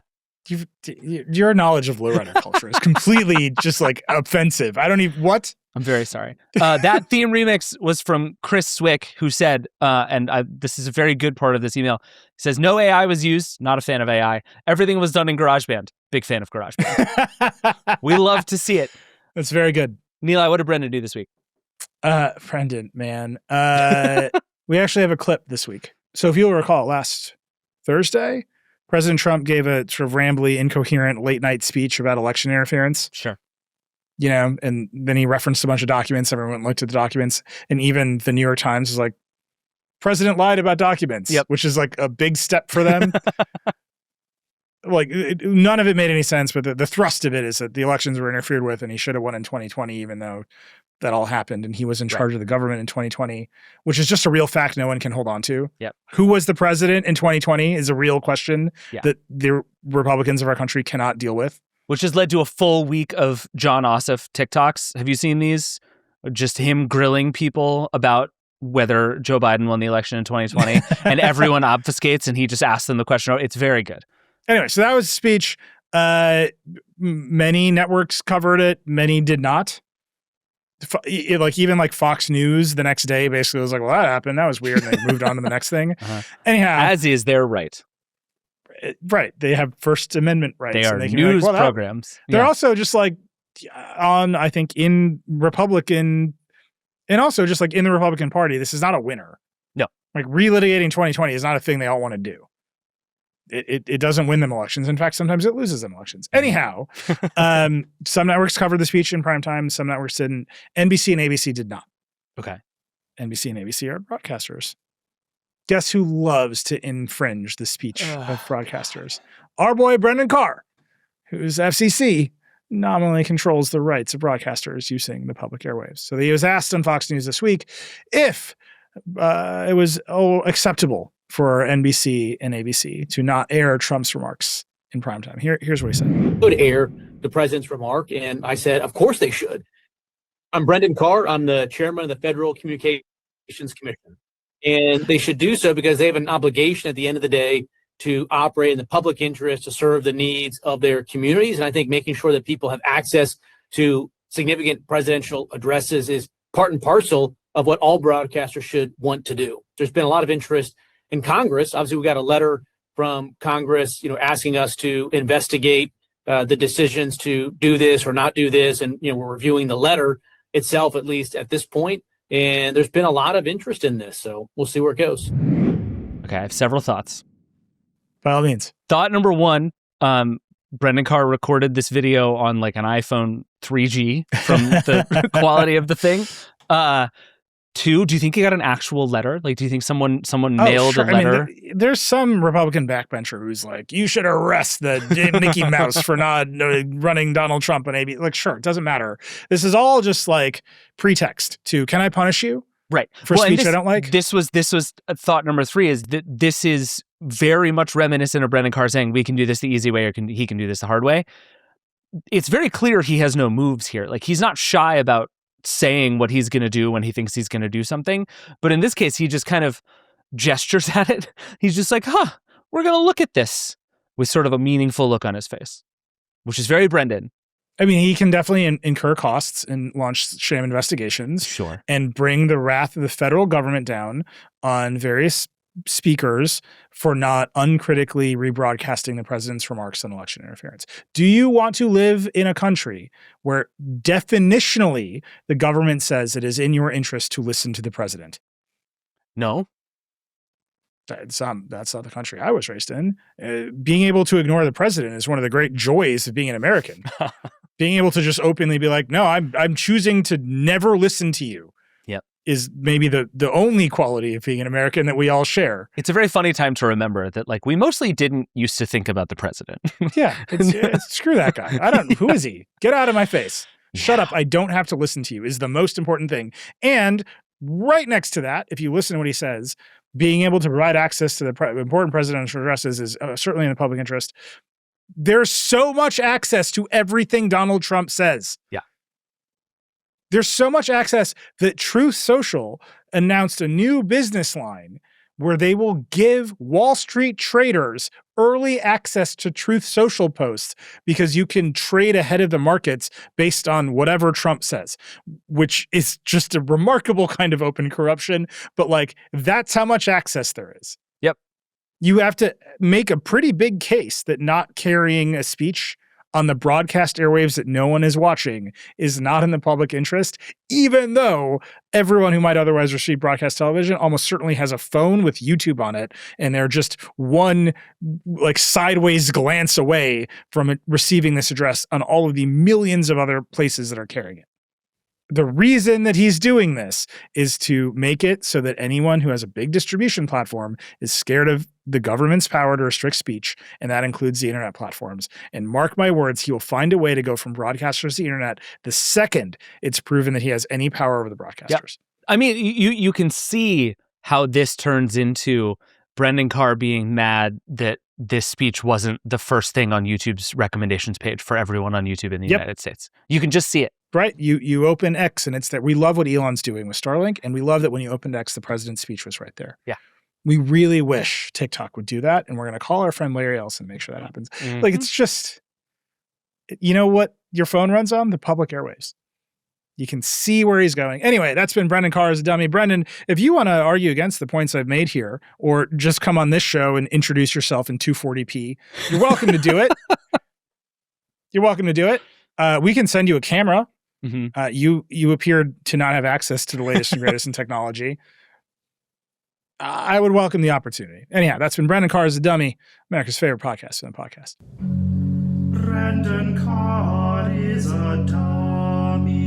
Your knowledge of lowrider culture is completely just like offensive. I don't even what. I'm very sorry. That theme remix was from Chris Swick, who said, this is a very good part of this email. He says, no AI was used. Not a fan of AI. Everything was done in GarageBand. Big fan of GarageBand. We love to see it. That's very good. Neil, what did Brendan do this week? Brendan, man. We actually have a clip this week. So if you'll recall, last Thursday, President Trump gave a sort of rambly, incoherent late night speech about election interference. Sure. You know, and then he referenced a bunch of documents. Everyone looked at the documents, and even the New York Times was like, "President lied about documents," yep. Which is like a big step for them. Like, none of it made any sense, but the thrust of it is that the elections were interfered with, and he should have won in 2020, even though that all happened, and he was in charge of the government in 2020, which is just a real fact no one can hold on to. Yep. Who was the president in 2020 is a real question that the Republicans of our country cannot deal with. Which has led to a full week of John Ossoff TikToks. Have you seen these? Just him grilling people about whether Joe Biden won the election in 2020, and everyone obfuscates, and he just asks them the question. It's very good. Anyway, so that was a speech. Many networks covered it. Many did not. Even Fox News the next day basically was like, well, that happened. That was weird. And they moved on to the next thing. Anyhow. As is their right. Right. They have First Amendment rights. They are news programs. They're also just like I think in Republican, and also just like in the Republican Party, this is not a winner. No. Like relitigating 2020 is not a thing they all want to do. It doesn't win them elections. In fact, sometimes it loses them elections. Anyhow, some networks covered the speech in prime time. Some networks didn't. NBC and ABC did not. Okay. NBC and ABC are broadcasters. Guess who loves to infringe the speech of broadcasters? Our boy Brendan Carr, whose FCC nominally controls the rights of broadcasters using the public airwaves. So he was asked on Fox News this week if it was acceptable for NBC and ABC to not air Trump's remarks in primetime. Here's what he said. Would air the president's remark, and I said, of course they should. I'm Brendan Carr. I'm the chairman of the Federal Communications Commission, and they should do so because they have an obligation at the end of the day to operate in the public interest, to serve the needs of their communities. And I think making sure that people have access to significant presidential addresses is part and parcel of what all broadcasters should want to do. There's been a lot of interest in Congress. Obviously, we got a letter from Congress, asking us to investigate the decisions to do this or not do this. And, we're reviewing the letter itself, at least at this point. And there's been a lot of interest in this. So we'll see where it goes. Okay, I have several thoughts. By all means. Thought number one, Brendan Carr recorded this video on like an iPhone 3G from the quality of the thing. Two, do you think he got an actual letter? Like, do you think someone mailed a letter? I mean, there's some Republican backbencher who's like, you should arrest the Mickey Mouse for not running Donald Trump on AB. Like, sure, it doesn't matter. This is all just like pretext to, can I punish you? Right. For speech I don't like? This was thought number three, is that this is very much reminiscent of Brendan Carr saying we can do this the easy way or he can do this the hard way. It's very clear he has no moves here. Like, he's not shy about saying what he's going to do when he thinks he's going to do something. But in this case, he just kind of gestures at it. He's just like, we're going to look at this with sort of a meaningful look on his face, which is very Brendan. I mean, he can definitely incur costs and launch sham investigations. Sure. And bring the wrath of the federal government down on various speakers for not uncritically rebroadcasting the president's remarks on election interference. Do you want to live in a country where definitionally the government says it is in your interest to listen to the president? No. That's not the country I was raised in. Being able to ignore the president is one of the great joys of being an American. Being able to just openly be like, no, I'm choosing to never listen to you. Is maybe the only quality of being an American that we all share. It's a very funny time to remember that, like, we mostly didn't used to think about the president. Yeah, screw that guy. Who is he? Get out of my face. Shut up. I don't have to listen to you is the most important thing. And right next to that, if you listen to what he says, being able to provide access to the important presidential addresses is certainly in the public interest. There's so much access to everything Donald Trump says. Yeah. There's so much access that Truth Social announced a new business line where they will give Wall Street traders early access to Truth Social posts because you can trade ahead of the markets based on whatever Trump says, which is just a remarkable kind of open corruption. But like, that's how much access there is. Yep. You have to make a pretty big case that not carrying a speech on the broadcast airwaves that no one is watching is not in the public interest, even though everyone who might otherwise receive broadcast television almost certainly has a phone with YouTube on it, and they're just one like sideways glance away from receiving this address on all of the millions of other places that are carrying it. The reason that he's doing this is to make it so that anyone who has a big distribution platform is scared of the government's power to restrict speech, and that includes the internet platforms. And mark my words, he will find a way to go from broadcasters to the internet the second it's proven that he has any power over the broadcasters. Yep. I mean, you can see how this turns into Brendan Carr being mad that this speech wasn't the first thing on YouTube's recommendations page for everyone on YouTube in the United States. You can just see it. Right? You open X and it's that we love what Elon's doing with Starlink, and we love that when you opened X, the president's speech was right there. Yeah. We really wish TikTok would do that, and we're going to call our friend Larry Ellison and make sure that happens. Mm-hmm. Like, it's just, you know what your phone runs on? The public airwaves. You can see where he's going. Anyway, that's been Brendan Carr as a dummy. Brendan, if you want to argue against the points I've made here, or just come on this show and introduce yourself in 240p, you're welcome to do it. You're welcome to do it. We can send you a camera. Mm-hmm. You appeared to not have access to the latest and greatest in technology. I would welcome the opportunity. Anyhow, that's been Brendan Carr as a dummy, America's favorite podcast in the podcast. Brendan Carr is a dummy.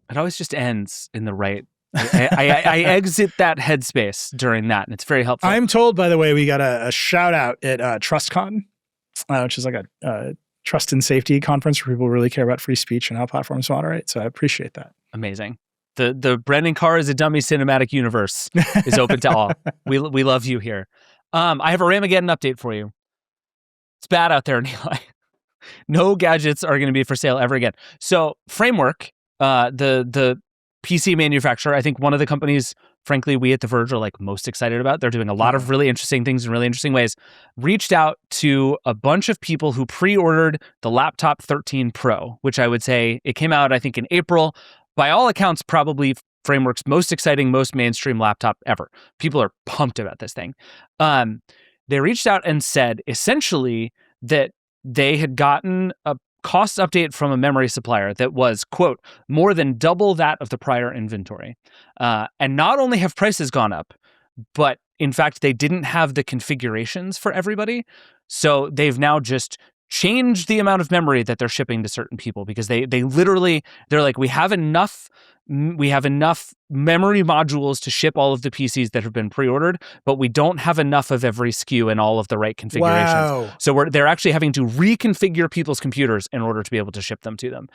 It always just ends in the right. I exit that headspace during that, and it's very helpful. I'm told, by the way, we got a shout out at TrustCon, which is like a trust and safety conference where people really care about free speech and how platforms moderate. So I appreciate that. Amazing. The Brendan Carr is a dummy cinematic universe is open to all. We love you here. I have a Ramageddon update for you. It's bad out there, Eli. No gadgets are going to be for sale ever again. So Framework, the PC manufacturer, I think one of the companies, frankly, we at The Verge are like most excited about. They're doing a lot of really interesting things in really interesting ways. Reached out to a bunch of people who pre-ordered the Laptop 13 Pro, which I would say it came out, I think, in April. By all accounts, probably Framework's most exciting, most mainstream laptop ever. People are pumped about this thing. They reached out and said essentially that they had gotten a cost update from a memory supplier that was, quote, more than double that of the prior inventory. And not only have prices gone up, but in fact, they didn't have the configurations for everybody. So they've now just changed the amount of memory that they're shipping to certain people because they're like, we have enough memory modules to ship all of the PCs that have been pre-ordered, but we don't have enough of every SKU in all of the right configurations. Wow. So they're actually having to reconfigure people's computers in order to be able to ship them to them.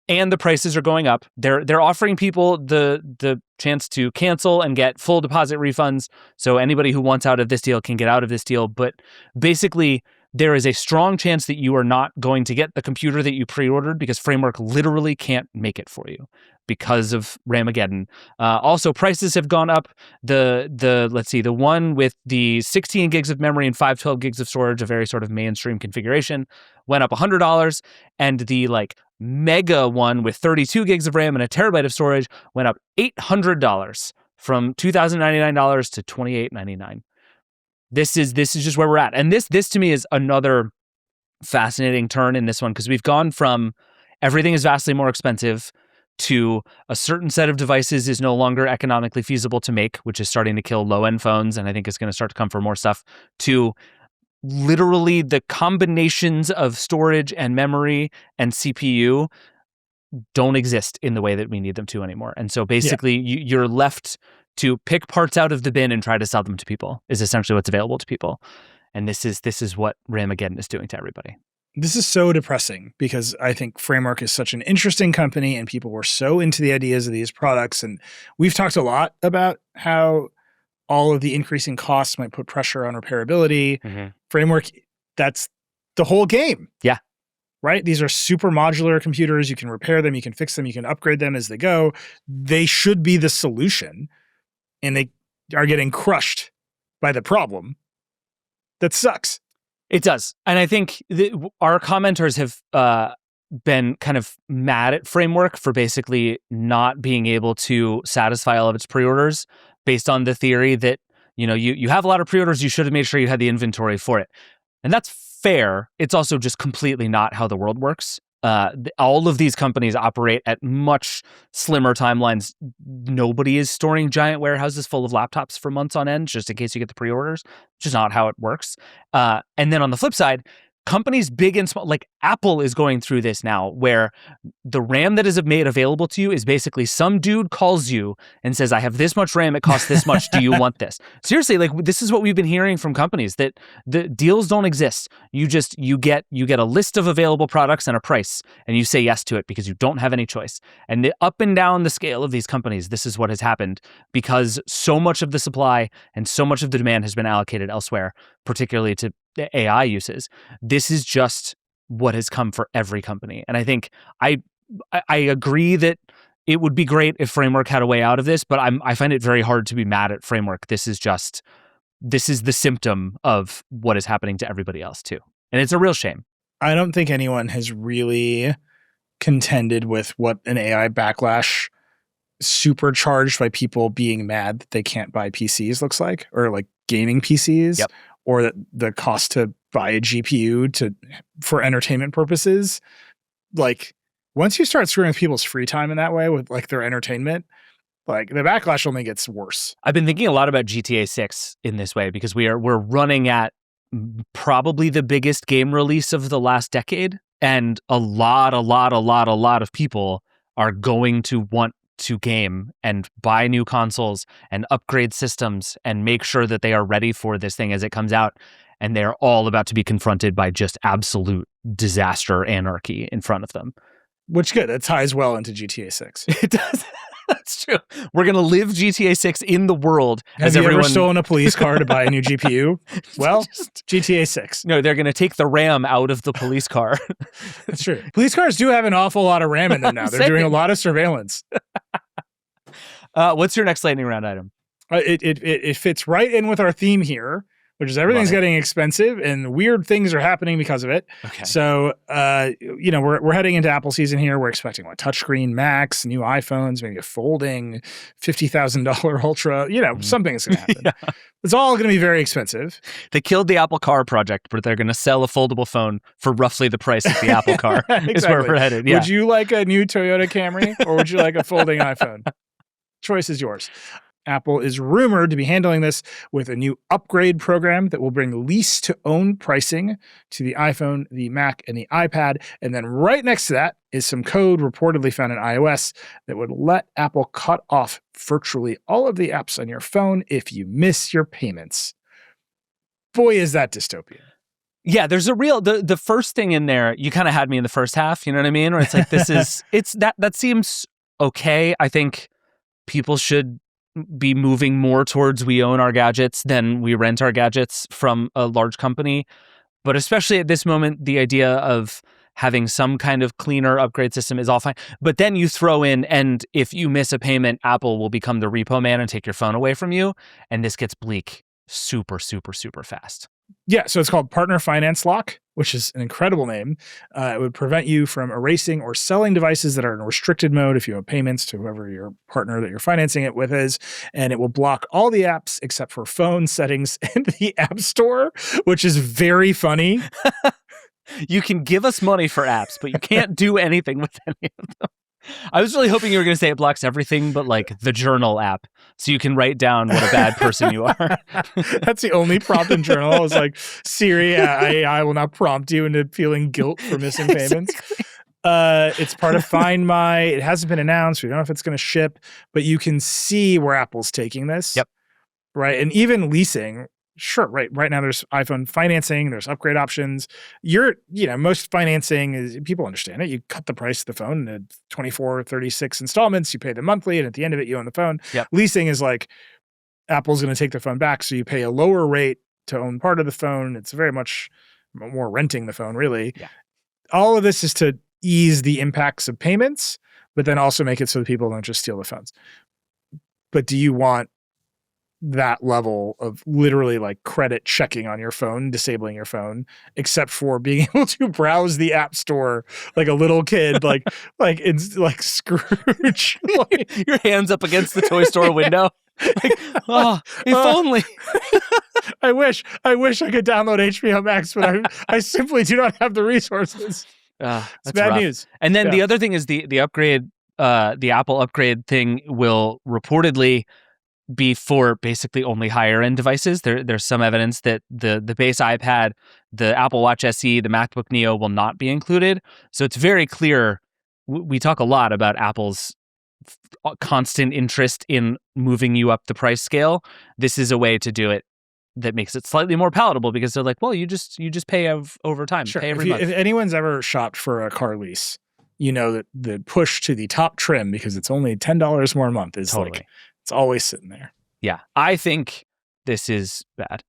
And the prices are going up. They're offering people the chance to cancel and get full deposit refunds. So anybody who wants out of this deal can get out of this deal. But basically, there is a strong chance that you are not going to get the computer that you pre-ordered because Framework literally can't make it for you because of Ramageddon. Also, prices have gone up. The one with the 16 gigs of memory and 512 gigs of storage, a very sort of mainstream configuration, went up $100, and the mega one with 32 gigs of RAM and a terabyte of storage went up $800 from $2,099 to $2,899. This is just where we're at. And this to me is another fascinating turn in this one because we've gone from everything is vastly more expensive to a certain set of devices is no longer economically feasible to make, which is starting to kill low-end phones, and I think it's going to start to come for more stuff, to literally the combinations of storage and memory and CPU don't exist in the way that we need them to anymore. And so basically you're left to pick parts out of the bin and try to sell them to people is essentially what's available to people. And this is what Ramageddon is doing to everybody. This is so depressing because I think Framework is such an interesting company and people were so into the ideas of these products. And we've talked a lot about how all of the increasing costs might put pressure on repairability. Mm-hmm. Framework, that's the whole game. Yeah. Right? These are super modular computers. You can repair them, you can fix them, you can upgrade them as they go. They should be the solution. And they are getting crushed by the problem. That sucks. It does. And I think our commenters have been kind of mad at Framework for basically not being able to satisfy all of its pre-orders based on the theory that, you have a lot of pre-orders, you should have made sure you had the inventory for it. And that's fair. It's also just completely not how the world works. All of these companies operate at much slimmer timelines. Nobody is storing giant warehouses full of laptops for months on end just in case you get the pre-orders, which is not how it works. And then on the flip side, companies big and small, like Apple is going through this now where the RAM that is made available to you is basically some dude calls you and says, I have this much RAM, it costs this much, do you want this? Seriously, this is what we've been hearing from companies, that the deals don't exist. You get a list of available products and a price, and you say yes to it because you don't have any choice. And up and down the scale of these companies, this is what has happened because so much of the supply and so much of the demand has been allocated elsewhere, particularly to AI uses. This is just what has come for every company. And I think I agree that it would be great if Framework had a way out of this, but I find it very hard to be mad at Framework. This is the symptom of what is happening to everybody else too. And it's a real shame. I don't think anyone has really contended with what an AI backlash supercharged by people being mad that they can't buy PCs looks like, or like gaming PCs. Yep. Or that the cost to buy a GPU for entertainment purposes. Like, once you start screwing with people's free time in that way with like their entertainment, like the backlash only gets worse. I've been thinking a lot about GTA 6 in this way because we're running at probably the biggest game release of the last decade, and a lot of people are going to want to game and buy new consoles and upgrade systems and make sure that they are ready for this thing as it comes out. And they're all about to be confronted by just absolute disaster anarchy in front of them. Which good. That ties well into GTA 6. It does. That's true. We're going to live GTA 6 in the world. Have you ever stolen a police car to buy a new GPU? Well, GTA 6. No, they're going to take the RAM out of the police car. That's true. Police cars do have an awful lot of RAM in them now. They're doing a lot of surveillance. What's your next lightning round item? It fits right in with our theme here, which is everything's Love it. getting expensive and weird things are happening because of it. Okay. So, we're heading into Apple season here. We're expecting touchscreen Macs, new iPhones, maybe a folding $50,000 Ultra. Something's going to happen. Yeah. It's all going to be very expensive. They killed the Apple Car project, but they're going to sell a foldable phone for roughly the price of the Apple Car. Is where we're headed. Yeah. Would you like a new Toyota Camry or would you like a folding iPhone? Choice is yours. Apple is rumored to be handling this with a new upgrade program that will bring lease-to-own pricing to the iPhone, the Mac, and the iPad. And then right next to that is some code reportedly found in iOS that would let Apple cut off virtually all of the apps on your phone if you miss your payments. Boy, is that dystopian. Yeah, there's a real the first thing in there. You kind of had me in the first half. You know what I mean? Where it's like that seems okay. I think people should be moving more towards we own our gadgets than we rent our gadgets from a large company. But especially at this moment, the idea of having some kind of cleaner upgrade system is all fine. But then you throw in, and if you miss a payment, Apple will become the repo man and take your phone away from you. And this gets bleak super, super, super fast. Yeah, so it's called Partner Finance Lock, which is an incredible name. It would prevent you from erasing or selling devices that are in restricted mode if you have payments to whoever your partner that you're financing it with is. And it will block all the apps except for phone settings and the App Store, which is very funny. You can give us money for apps, but you can't do anything with any of them. I was really hoping you were going to say it blocks everything but the journal app, so you can write down what a bad person you are. That's the only prompt in journal. Is Siri, AI will not prompt you into feeling guilt for missing payments. Exactly. It's part of Find My. It hasn't been announced. We don't know if it's going to ship, but you can see where Apple's taking this. Yep. Right. And even leasing. Sure, right. Right now there's iPhone financing, there's upgrade options. Most financing is, people understand it. You cut the price of the phone into 24, 36 installments, you pay them monthly, and at the end of it, you own the phone. Yep. Leasing is Apple's going to take the phone back, so you pay a lower rate to own part of the phone. It's very much more renting the phone, really. Yeah. All of this is to ease the impacts of payments, but then also make it so that people don't just steal the phones. But do you want that level of literally credit checking on your phone, disabling your phone, except for being able to browse the App Store like a little kid, it's like Scrooge. Your hands up against the toy store window. If only. I wish I could download HBO Max, but I simply do not have the resources. It's bad rough. News. And then the other thing is the upgrade, the Apple upgrade thing will reportedly be for basically only higher end devices. There's some evidence that the base iPad, the Apple Watch SE, the MacBook Neo will not be included. So it's very clear. We talk a lot about Apple's constant interest in moving you up the price scale. This is a way to do it that makes it slightly more palatable, because they're like, well, you just pay over time. Sure. Pay every month. If anyone's ever shopped for a car lease, you know that the push to the top trim, because it's only $10 more a month, is Totally. It's always sitting there. Yeah, I think this is bad.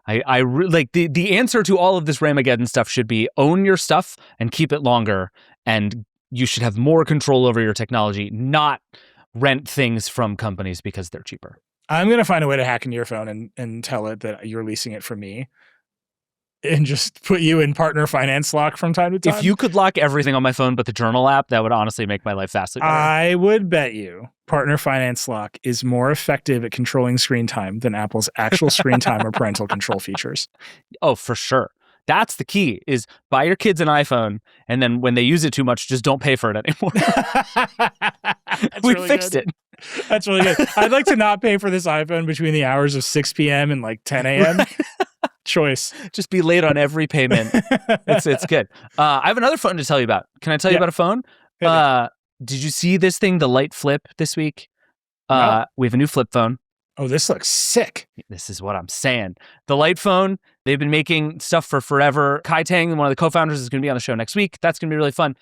The answer to all of this Ramageddon stuff should be own your stuff and keep it longer, and you should have more control over your technology, not rent things from companies because they're cheaper. I'm going to find a way to hack into your phone and tell it that you're leasing it from me, and just put you in partner finance lock from time to time. If you could lock everything on my phone but the journal app, that would honestly make my life vastly better. I would bet you partner finance lock is more effective at controlling screen time than Apple's actual screen time or parental control features. Oh, for sure. That's the key, is buy your kids an iPhone, and then when they use it too much, just don't pay for it anymore. We really fixed good. it. That's really good. I'd like to not pay for this iPhone between the hours of 6 p.m. and 10 a.m. Choice. Just be late on every payment. It's good. I have another phone to tell you about. Can I tell you about a phone? Did you see this thing, the Light Flip, this week? No. We have a new flip phone. Oh, this looks sick. This is what I'm saying. The Light phone, they've been making stuff for forever. Kai Tang, one of the co-founders, is going to be on the show next week. That's going to be really fun.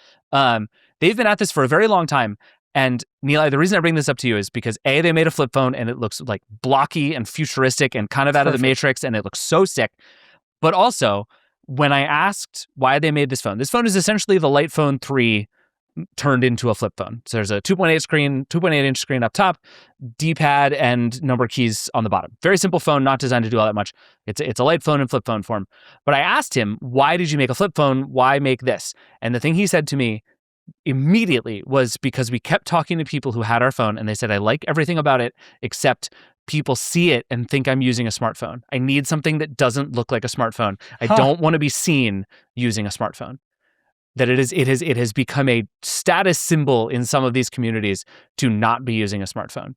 They've been at this for a very long time. And Neil, the reason I bring this up to you is because A, they made a flip phone and it looks blocky and futuristic and kind of out of the Matrix, and it looks so sick. But also, when I asked why they made this phone is essentially the Light Phone 3 turned into a flip phone. So there's a 2.8 inch screen up top, D-pad and number keys on the bottom. Very simple phone, not designed to do all that much. It's a light phone in flip phone form. But I asked him, why did you make a flip phone? Why make this? And the thing he said to me immediately was because we kept talking to people who had our phone and they said, I like everything about it except people see it and think I'm using a smartphone. I need something that doesn't look like a smartphone. I don't want to be seen using a smartphone. That it has become a status symbol in some of these communities to not be using a smartphone.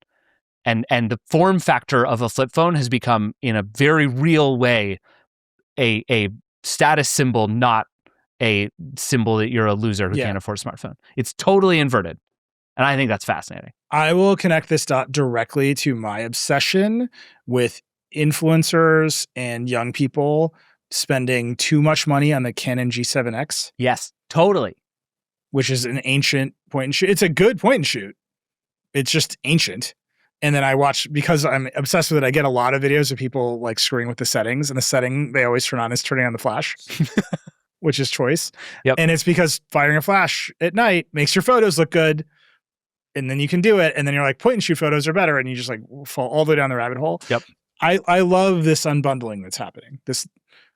And the form factor of a flip phone has become, in a very real way, a status symbol, not a symbol that you're a loser who can't afford a smartphone. It's totally inverted. And I think that's fascinating. I will connect this dot directly to my obsession with influencers and young people spending too much money on the Canon G7X. Yes, totally. Which is an ancient point and shoot. It's a good point and shoot. It's just ancient. And then I watch, because I'm obsessed with it, I get a lot of videos of people like screwing with the settings. And the setting they always turn on is turning on the flash, which is choice. Yep. And it's because firing a flash at night makes your photos look good. And then you can do it. And then you're like, point and shoot photos are better. And you just like fall all the way down the rabbit hole. Yep. I love this unbundling that's happening.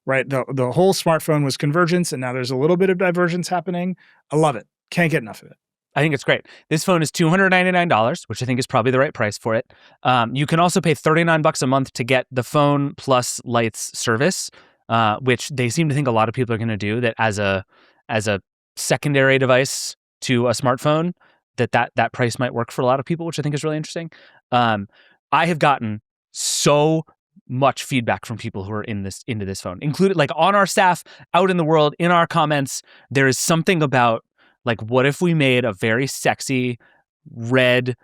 Right. The whole smartphone was convergence, and now there's a little bit of divergence happening. I love it. Can't get enough of it. I think it's great. This phone is $299, which I think is probably the right price for it. You can also pay $39 a month to get the phone plus lights service, which they seem to think a lot of people are going to do, that as a secondary device to a smartphone, that price might work for a lot of people, which I think is really interesting. I have gotten so much feedback from people who are into this phone, included like on our staff, out in the world, in our comments. There is something about like, what if we made a very sexy red,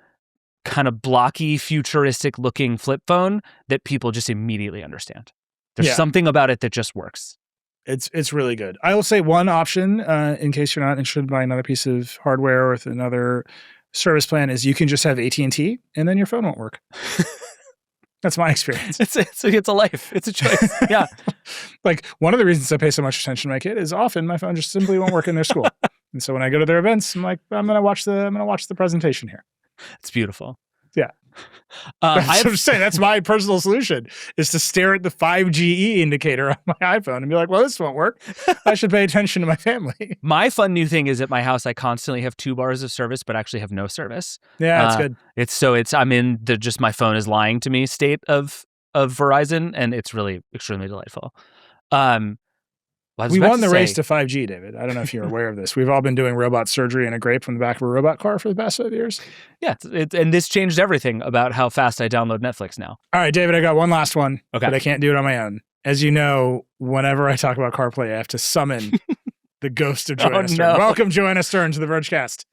kind of blocky, futuristic looking flip phone that people just immediately understand? There's something about it that just works. It's really good. I will say one option, in case you're not interested in buying another piece of hardware with another service plan, is you can just have AT&T and then your phone won't work. That's my experience. It's a life. It's a choice. Yeah. Like, one of the reasons I pay so much attention to my kid is often my phone just simply won't work in their school. And so when I go to their events, I'm like, I'm gonna watch the presentation here. It's beautiful. Yeah. I'm just saying, that's my personal solution, is to stare at the 5GE indicator on my iPhone and be like, well, this won't work. I should pay attention to my family. My fun new thing is at my house, I constantly have 2 bars of service, but actually have no service. Yeah, that's good. I'm in the just my phone is lying to me state of Verizon, and it's really extremely delightful. We won the race to 5G, David. I don't know if you're aware of this. We've all been doing robot surgery in a grape from the back of a robot car for the past 5 years. Yeah, and this changed everything about how fast I download Netflix now. All right, David, I got one last one, okay, but I can't do it on my own. As you know, whenever I talk about CarPlay, I have to summon the ghost of Joanna Stern. No. Welcome, Joanna Stern, to the Vergecast.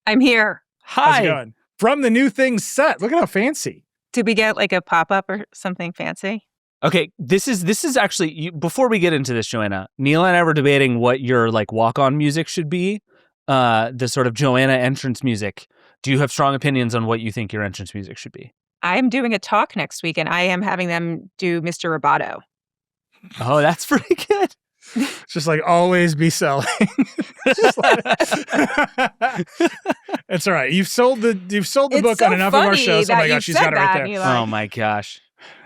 I'm here. Hi. How's it going? From the new things set. Look at how fancy. Did we get like a pop-up or something fancy? Okay, this is actually, before we get into this, Joanna, Neil and I were debating what your like walk-on music should be, the sort of Joanna entrance music. Do you have strong opinions on what you think your entrance music should be? I'm doing a talk next week, and I am having them do Mr. Roboto. Oh, that's pretty good. Just like always be selling. It's all right. You've sold the book so on enough of our shows. Oh my gosh, she's got it right there. Eli. Oh my gosh.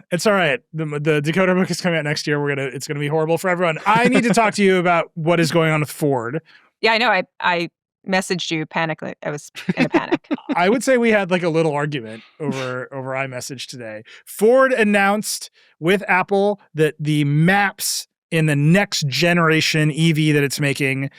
It's all right. The Decoder book is coming out next year. It's gonna be horrible for everyone. I need to talk to you about what is going on with Ford. Yeah, I know. I messaged you panically. I was in a panic. I would say we had like a little argument over iMessage today. Ford announced with Apple that the maps in the next generation EV that it's making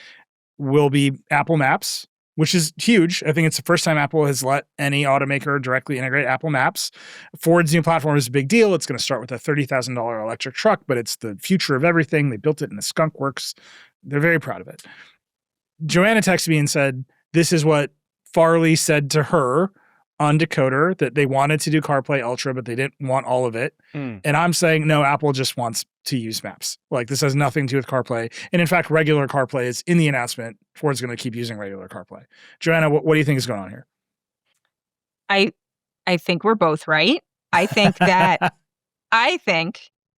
will be Apple Maps, which is huge. I think it's the first time Apple has let any automaker directly integrate Apple Maps. Ford's new platform is a big deal. It's going to start with a $30,000 electric truck, but it's the future of everything. They built it in the Skunk Works. They're very proud of it. Joanna texted me and said, this is what Farley said to her on Decoder, that they wanted to do CarPlay Ultra, but they didn't want all of it. And I'm saying, no, Apple just wants to use Maps. Like, this has nothing to do with CarPlay. And in fact, regular CarPlay is in the announcement. Ford's going to keep using regular CarPlay. Joanna, what do you think is going on here? I think we're both right. I think that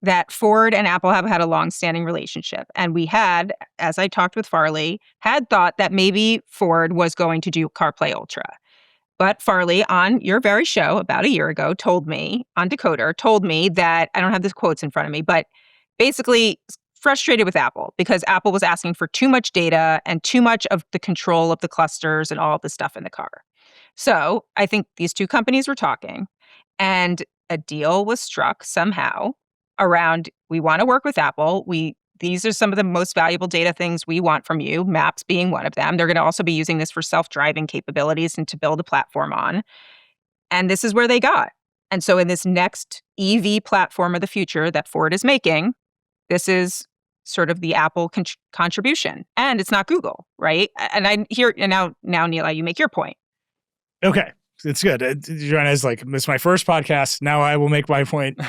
that Ford and Apple have had a long-standing relationship. And we had, as I talked with Farley, had thought that maybe Ford was going to do CarPlay Ultra. But Farley, on your very show about a year ago, told me, on Decoder, told me that, I don't have the quotes in front of me, but basically frustrated with Apple because Apple was asking for too much data and too much of the control of the clusters and all of the stuff in the car. So I think these two companies were talking, and a deal was struck somehow around, we want to work with Apple. These are some of the most valuable data things we want from you, maps being one of them. They're going to also be using this for self-driving capabilities and to build a platform on. And this is where they got. And so in this next EV platform of the future that Ford is making, this is sort of the Apple contribution. And it's not Google, right? And I hear, and now Neil, you make your point. Okay. It's good. Joanna is like, this is my first podcast. Now I will make my point.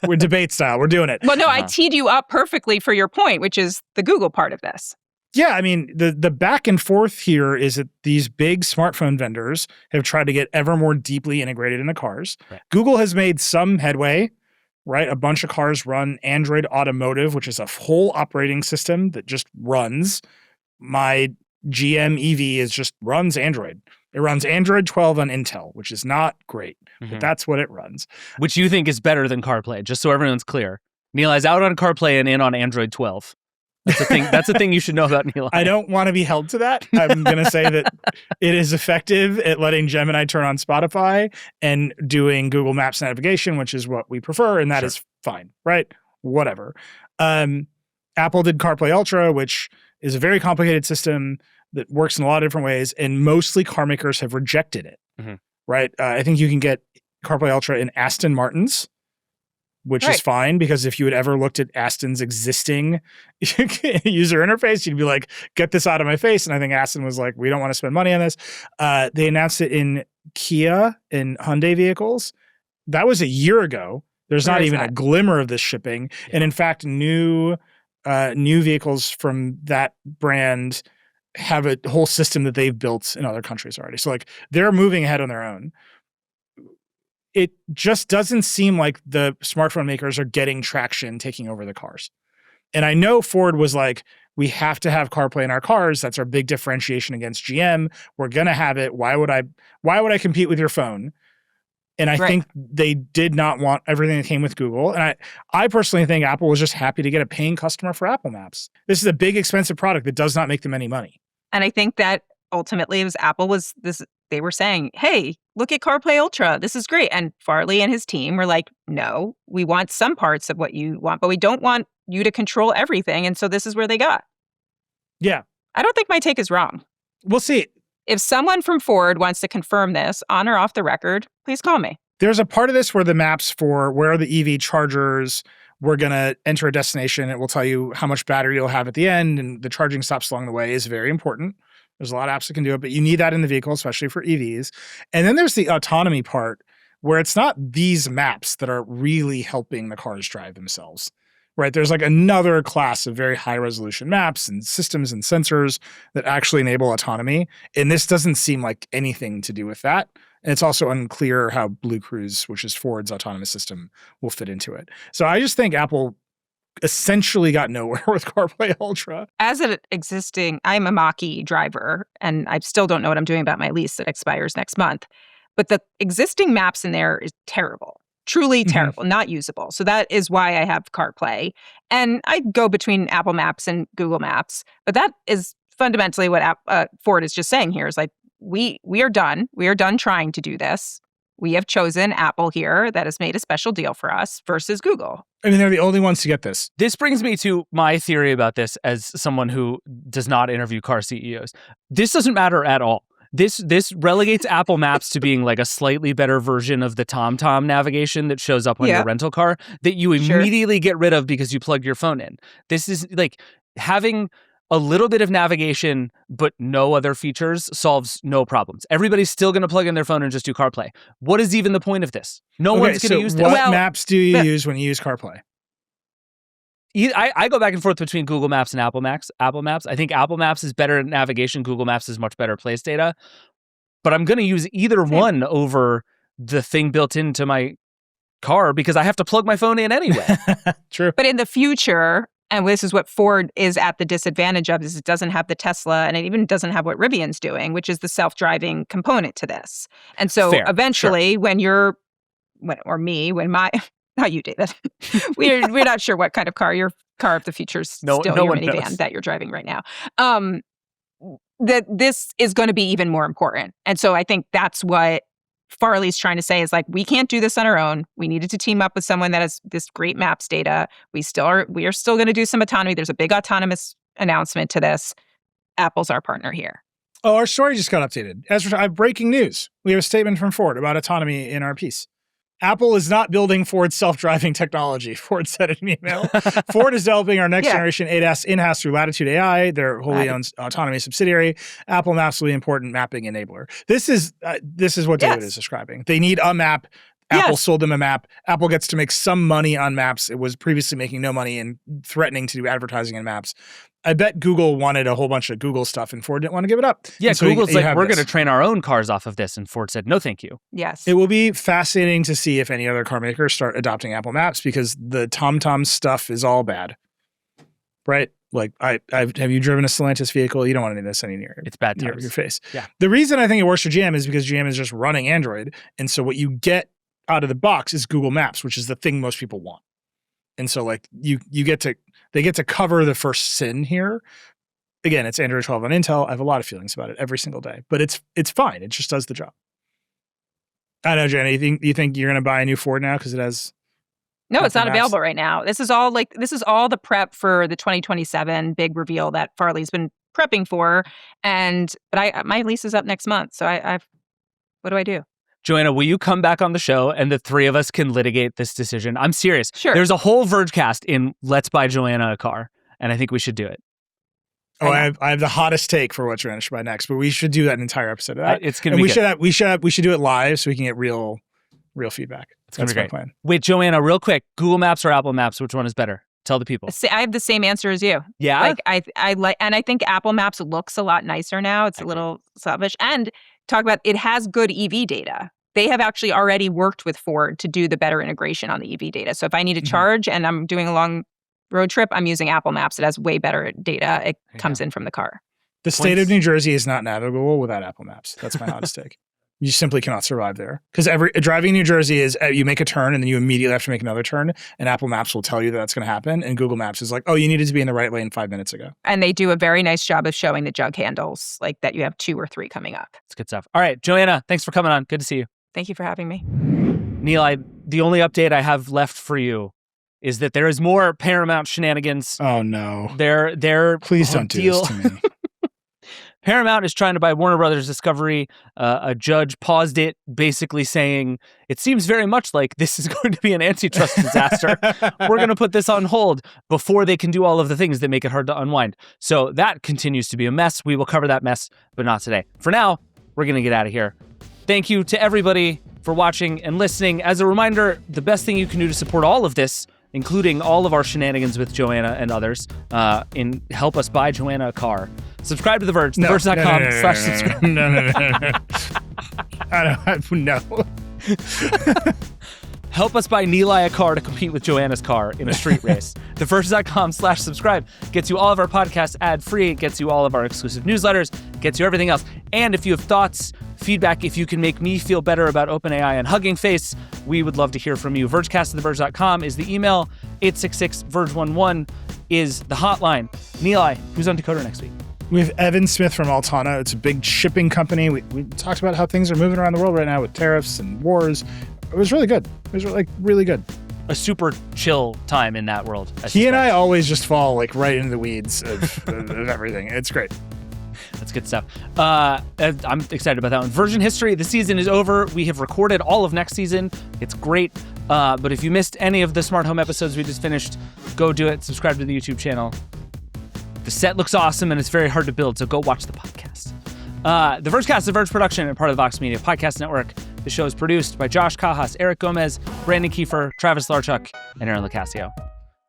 We're debate style. We're doing it. Well, no, I teed you up perfectly for your point, which is the Google part of this. Yeah, I mean, the back and forth here is that these big smartphone vendors have tried to get ever more deeply integrated into cars. Right. Google has made some headway, right? A bunch of cars run Android Automotive, which is a whole operating system that just runs. My GM EV runs Android. It runs Android 12 on Intel, which is not great, but that's what it runs. Which you think is better than CarPlay, just so everyone's clear. Nilai's out on CarPlay and in on Android 12. That's a thing. That's a thing you should know about Nilai. I don't want to be held to that. I'm going to say that it is effective at letting Gemini turn on Spotify and doing Google Maps navigation, which is what we prefer, and that is fine, right? Whatever. Apple did CarPlay Ultra, which is a very complicated system that works in a lot of different ways, and mostly car makers have rejected it, right? I think you can get CarPlay Ultra in Aston Martins, which is fine, because if you had ever looked at Aston's existing user interface, you'd be like, get this out of my face. And I think Aston was like, we don't want to spend money on this. They announced it in Kia and Hyundai vehicles. That was a year ago. There's not even a glimmer of this shipping. Yeah. And in fact, new vehicles from that brand have a whole system that they've built in other countries already. So like they're moving ahead on their own. It just doesn't seem like the smartphone makers are getting traction taking over the cars. And I know Ford was like, we have to have CarPlay in our cars. That's our big differentiation against GM. We're going to have it. Why would I compete with your phone? And I think they did not want everything that came with Google. And I personally think Apple was just happy to get a paying customer for Apple Maps. This is a big, expensive product that does not make them any money. And I think that ultimately it was Apple was this. They were saying, hey, look at CarPlay Ultra. This is great. And Farley and his team were like, no, we want some parts of what you want, but we don't want you to control everything. And so this is where they got. Yeah. I don't think my take is wrong. We'll see. If someone from Ford wants to confirm this on or off the record, please call me. There's a part of this where the maps for where are the EV chargers, we're going to enter a destination. It will tell you how much battery you'll have at the end, and the charging stops along the way is very important. There's a lot of apps that can do it, but you need that in the vehicle, especially for EVs. And then there's the autonomy part where it's not these maps that are really helping the cars drive themselves, right? There's like another class of very high resolution maps and systems and sensors that actually enable autonomy. And this doesn't seem like anything to do with that. And it's also unclear how Blue Cruise, which is Ford's autonomous system, will fit into it. So I just think Apple essentially got nowhere with CarPlay Ultra. As an existing, I'm a Mach-E driver, and I still don't know what I'm doing about my lease that expires next month. But the existing maps in there is terrible, truly terrible, not usable. So that is why I have CarPlay. And I go between Apple Maps and Google Maps. But that is fundamentally what Ford is just saying here is like, we are done. We are done trying to do this. We have chosen Apple here that has made a special deal for us versus Google. I mean, they're the only ones to get this. This brings me to my theory about this as someone who does not interview car CEOs. This doesn't matter at all. This relegates Apple Maps to being like a slightly better version of the TomTom navigation that shows up on your rental car that you immediately get rid of because you plugged your phone in. This is like having a little bit of navigation, but no other features solves no problems. Everybody's still going to plug in their phone and just do CarPlay. What is even the point of this? No one's going to use this. What maps do you use when you use CarPlay? I go back and forth between Google Maps and Apple Maps. I think Apple Maps is better at navigation. Google Maps is much better at place data. But I'm going to use either one over the thing built into my car because I have to plug my phone in anyway. True. But in the future, and this is what Ford is at the disadvantage of, is it doesn't have the Tesla, and it even doesn't have what Rivian's doing, which is the self-driving component to this. And so Fair, eventually, when my, not you, David, we're not sure what kind of car your car of the future is No still your one minivan knows. that you're driving right now. That this is going to be even more important. And so I think that's what Farley's trying to say is like, we can't do this on our own. We needed to team up with someone that has this great maps data. We are still going to do some autonomy. There's a big autonomous announcement to this. Apple's our partner here. Oh, our story just got updated. As for breaking news, we have a statement from Ford about autonomy in our piece. Apple is not building Ford's self-driving technology, Ford said in an email. Ford is developing our next generation ADAS in-house through Latitude AI, their wholly owned autonomy subsidiary. Apple Maps will be an important mapping enabler. This is what David is describing. They need a map. Apple sold them a map. Apple gets to make some money on maps. It was previously making no money and threatening to do advertising in maps. I bet Google wanted a whole bunch of Google stuff and Ford didn't want to give it up. Yeah, so Google's like, we're going to train our own cars off of this. And Ford said, no, thank you. Yes. It will be fascinating to see if any other car makers start adopting Apple Maps because the TomTom stuff is all bad. Right? Like, have you driven a Stellantis vehicle? You don't want any of this any near It's bad times. your face. Yeah. The reason I think it works for GM is because GM is just running Android. And so what you get out of the box is Google Maps, which is the thing most people want. And so like they get to cover the first sin here. Again, it's Android 12 on Intel. I have a lot of feelings about it every single day, but it's fine. It just does the job. I know, Joanna, you think you're going to buy a new Ford now because it has? No, it's not Maps? available right now. This is all the prep for the 2027 big reveal that Farley's been prepping for. But my lease is up next month, so what do I do? Joanna, will you come back on the show and the three of us can litigate this decision? I'm serious. Sure. There's a whole Vergecast in Let's Buy Joanna a Car, and I think we should do it. Oh, I have the hottest take for what Joanna should buy next, but we should do that an entire episode of that. It's gonna be good. We should do it live so we can get real feedback. That's my great. plan. Wait, Joanna, real quick, Google Maps or Apple Maps? Which one is better? Tell the people. I have the same answer as you. Yeah. Like I like, and I think Apple Maps looks a lot nicer now. It's a little selfish. And talk about it has good EV data. They have actually already worked with Ford to do the better integration on the EV data. So if I need to charge and I'm doing a long road trip, I'm using Apple Maps. It has way better data. It comes in from the car. The state of New Jersey is not navigable without Apple Maps. That's my hottest take. You simply cannot survive there. Because driving in New Jersey is you make a turn and then you immediately have to make another turn, and Apple Maps will tell you that's going to happen, and Google Maps is like, oh, you needed to be in the right lane 5 minutes ago. And they do a very nice job of showing the jug handles, like that you have 2 or 3 coming up. It's good stuff. All right, Joanna, thanks for coming on. Good to see you. Thank you for having me. Neil, the only update I have left for you is that there is more Paramount shenanigans. Oh, no. Their Please don't do this to me. Paramount is trying to buy Warner Brothers Discovery. A judge paused it, basically saying, it seems very much like this is going to be an antitrust disaster. We're going to put this on hold before they can do all of the things that make it hard to unwind. So that continues to be a mess. We will cover that mess, but not today. For now, we're going to get out of here. Thank you to everybody for watching and listening. As a reminder, the best thing you can do to support all of this, including all of our shenanigans with Joanna and others, help us buy Joanna a car. Subscribe to The Verge, theverge.com/subscribe. No. Help us buy Neeli a car to compete with Joanna's car in a street race. Theverge.com/subscribe gets you all of our podcasts ad-free, gets you all of our exclusive newsletters, gets you everything else. And if you have thoughts, feedback, if you can make me feel better about OpenAI and Hugging Face, we would love to hear from you. Vergecast@theverge.com is the email. 866-VERGE11 is the hotline. Neeli, who's on Decoder next week? We have Evan Smith from Altana. It's a big shipping company. We talked about how things are moving around the world right now with tariffs and wars. It was really good. It was really good. A super chill time in that world. He and I always just fall like right into the weeds of everything. It's great. That's good stuff. I'm excited about that one. Version history, the season is over. We have recorded all of next season. It's great. But if you missed any of the Smart Home episodes we just finished, go do it. Subscribe to the YouTube channel. The set looks awesome and it's very hard to build, so go watch the podcast. The Vergecast is a Verge production and part of the Vox Media Podcast Network. The show is produced by Josh Kajas, Eric Gomez, Brandon Kiefer, Travis Larchuk, and Aaron LaCasio.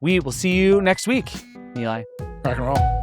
We will see you next week. Neeli. Rock and roll.